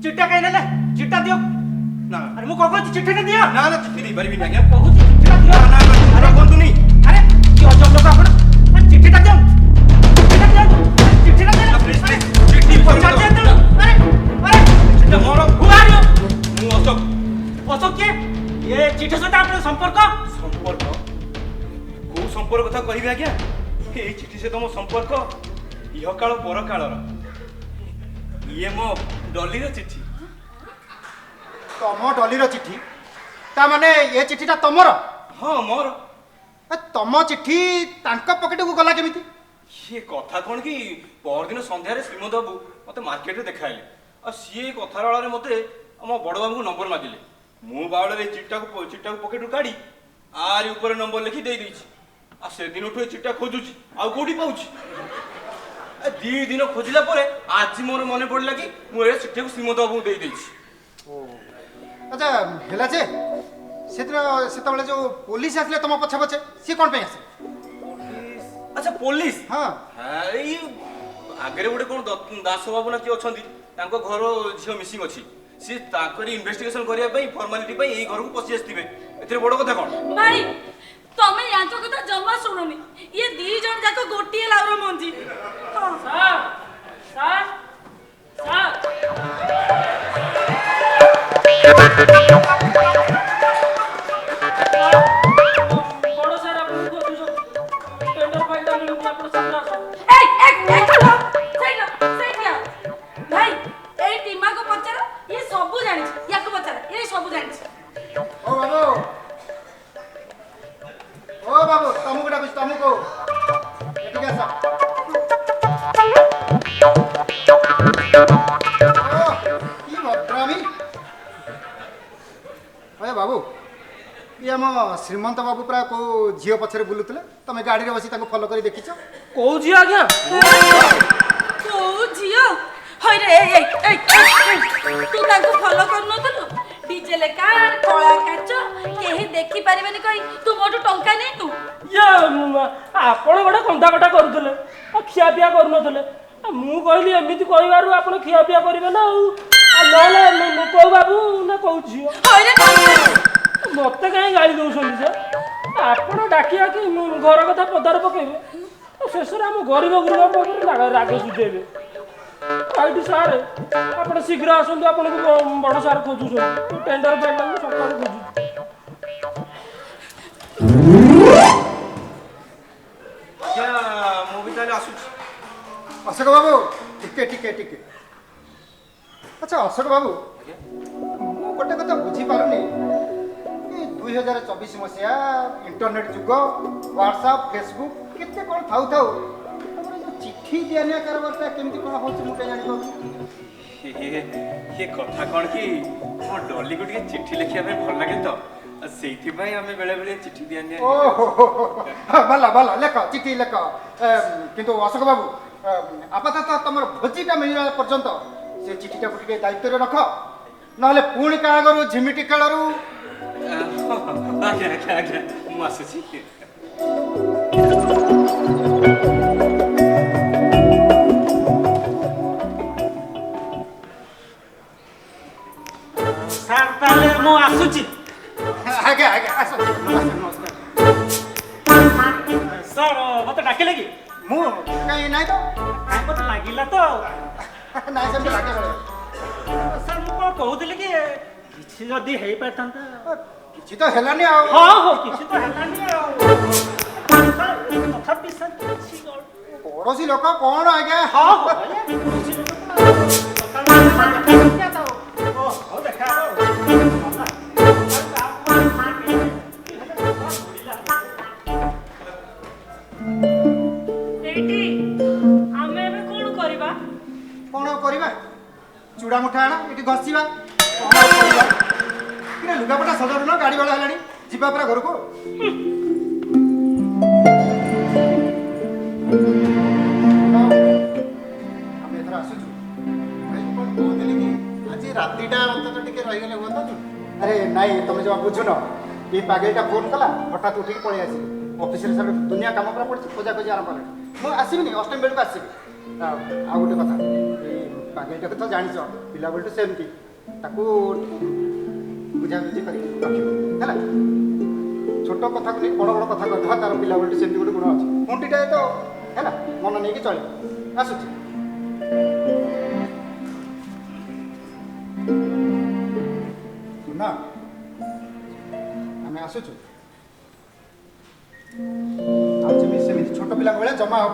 चिट्टा कहीं ले चिट्टा दियो ना अरे मु कहू चिट्ठी ने दियो ना ना चिट्ठी दे परिबि ना क्या कहू चिट्टा दियो ना ना अरे कोन नहीं अरे क्यों जब लोग आपण चिट्ठीटा दियो चिट्ठीटा दियो चिट्ठीटा दे प्लीज प्लीज चिट्ठी पहुंचा दे तू अरे अरे चिट्ठी मोर हुआरियो मु अशोक के ये चिट्ठी सहित आपण संपर्क को संपर्क कथा कहबे आज्ञा ए चिट्ठी से तुम संपर्क इह काल पर कालर ये मो डॉली रो चिट्ठी तम डॉली रो चिट्ठी ता माने ये चिट्ठीटा तमर हां मोर तम चिट्ठी तांका पॉकेट को गला केमिति ये कथा कोन कि पर दिन संध्या रे श्रीमंत बाबू मते मार्केट रे देखाइले आ सीए कथा रे मते हम बड़ बाबू को नंबर मागिले मु बावळे रे चिट्टा को पॉकेट रू काढी आरी ऊपर नंबर लिखि दे दैछि आ से दिन उठो चिट्टा खोजुछि आ कोडी पाउछि दी दिन खोजिला परे आज मोर मने पड़ला कि मु ए चिट्ठी को श्रीमंत बाबू दे दैछि अच्छा हेला जे सेतबेले जो पुलिस आसले तम पछे पछे सी कोन पे आसे अच्छा पुलिस हां एई आगरे गोटे कोन दास बाबू ना कि अछंती तांको घर झियो मिसिंग अछि सी ताकरी इन्वेस्टिगेशन करिया पई फॉर्मालिटी पई एई घर को पसी आस्तिबे एथरे बड़ कथा कोन भाई तमे यांचो कथा जम्मा सुनुनी ये दी जण जाको गोटिए लाउर मंजी सर सर सर बड़ सर आपन को टेंडर फाइल अरे बाबू ये आम श्रीमंत बाबू पूरा को झील पछरे बुलुले तुम गाड़ी में बसी फॉलो कर देखिछ कोउ जी आज्ञा କୋଉ ଝିଅ ହଇରେ ତୁ ତାଙ୍କୁ ଫଲୋ କରୁନଥିଲୁ ଡିଜେଲ କାର କଳା କାଚ କେହି ଦେଖି ପାରିବେନି କହି ତୁ ମୋଠୁ ଟଙ୍କା ନେଇନୁ ଆପଣ ଗୋଟେ କନ୍ଦାକଟା କରୁଥିଲେ ଖିଆପିଆ କରୁନଥିଲେ ମୁଁ କହିଲି ଏମିତି କହିବାରୁ ଆପଣ ଖିଆପିଆ କରିବେ ନା ଆଉ ନହେଲେ କୋଉ ବାବୁ ନା କୋଉ ଝିଅ ମତେ କାହିଁ ଗାଳି ଦଉଛନ୍ତି ଯେ ଆପଣ ଡାକିଆକି ଘର କଥା ପଦାରେ ପକେଇବେ ଶେଷରେ ଆମ ଗରିବ ଗୃହ ପାଖରେ ରାଗ ସୁଝେଇବେ ଆଇଟି ସାର୍ ଆପଣ ଶୀଘ୍ର ଆସନ୍ତୁ ଆପଣଙ୍କୁ ବଡ଼ ସାର୍ ଖୋଜୁଛନ୍ତି ଟେଣ୍ଡର ପାଇଲାନି ସକାଳୁ ଖୋଜୁଛି ମୁଁ ବି ତାହେଲେ ଆସୁଛି अशोक बाबू टिके टिके टिके अच्छा अशोक बाबू मु गोटे कथा बुझी पारुनी 2024 मसीहा इंटरनेट जुग व्हाट्सएप फेसबुक केते कोन थाउ थाउ तमरे जो चिट्ठी दियानिया कारबारटा केमती कोन होछि मुके जानि पाबु ये कथा कौन कि मो डॉली को चिट्ठी लिखिया में भल लगे तो सेठी भाई हमें बेले बेले चिट्ठी दियानिया ओहो भला भला लेख चिट्ठी लेख किंतु अशोक बाबू आपातत तुम भोजीटा मिलने पर्यंत से चिठीटा को टिके दायित्व रख नहले पुणी क्या करू झिमिटी खेलरू आज्ञा आज्ञा आज्ञा मु आसुची ସାର୍ ତାହେଲେ ମୁଁ ଆସୁଛି आगे आगे आसो नमस्कार ସାର୍ ମତେ ଡାକିଲେ କି मु कहीं नहीं तो କାଇଁ ମତେ ଲାଗିଲା ତ नहीं समझ लागे बड़े ସାର୍ ମୁଁ କ'ଣ କହୁଥିଲି କି କିଛି ଯଦି ହେଇପାରିଥାନ୍ତା किछि तो हेलानी आ ହଁ ହଁ କିଛି ତ ହେଲାନି ଆଉ ତଥାପି ସାର୍ କିଛି पड़ोसी लोक कौन आज्ञा ହଁ ହଁ ଦେଖା कौन करवा चूड़ा मुठा आना ये घसीवा लुगापटा सजाड़ुन गाड़ी वाला है जीवा पूरा घर को अरे नाई तुम जमा बुझुन ये पागेटा फोन कला हठात उठिक पलि आस ऑफिस दुनिया काम पूरा पड़ी खोजा खोजी आरंभ कले मुझे आसबिनी अष्टमी बेलू आसबि आ गोटे कथा पागेटा तो जान पिला बेलू सेमती बुझाबुझी कर छोट कथा को नहीं बड़ बड़ कथा कहता तार पिला बेलू सेमती गोटे गुण अच्छे मुंटीटा तो है मन नहीं चल आसुची ना आम आसुचु आमि छोट पिला भाया जमा हम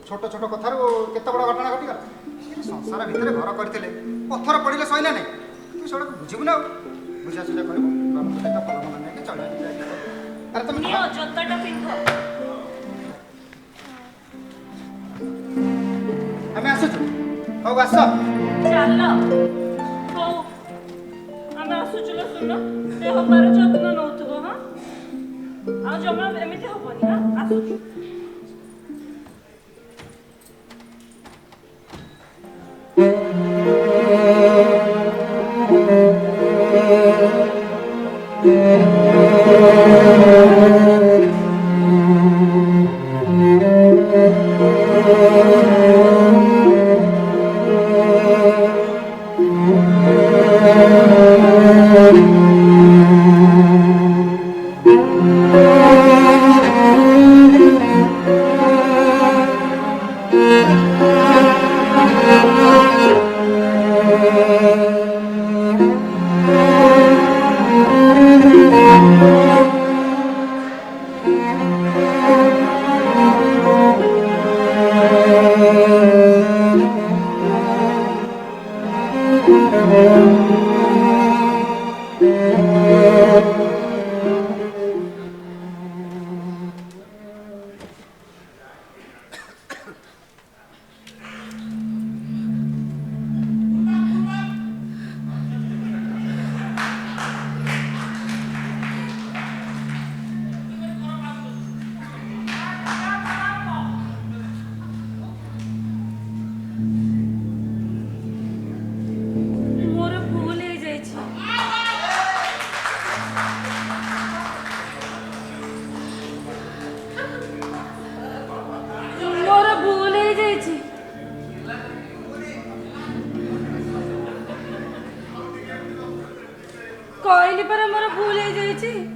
छोट छोट कथार केत बड़ घटना घटीगला संसार भितर घर करते पत्थर पड़े सैला नहीं तू सब बुझे ना बुझा सुझा कर सहित भल मन नहीं चल अरे तुम आम आसुचु हौ आस ଆମେ ଆସୁଛୁ ଲୋ ଶୁଣ ଦେହ ପାର ଯତ୍ନ ନଉଥିବ ହଁ ଆଉ ଜମା ଏମିତି ହବନି ହଁ ଆସୁଛୁ କହିଲି ପରା ମୋର ଭୁଲ ହେଇଯାଇଛି।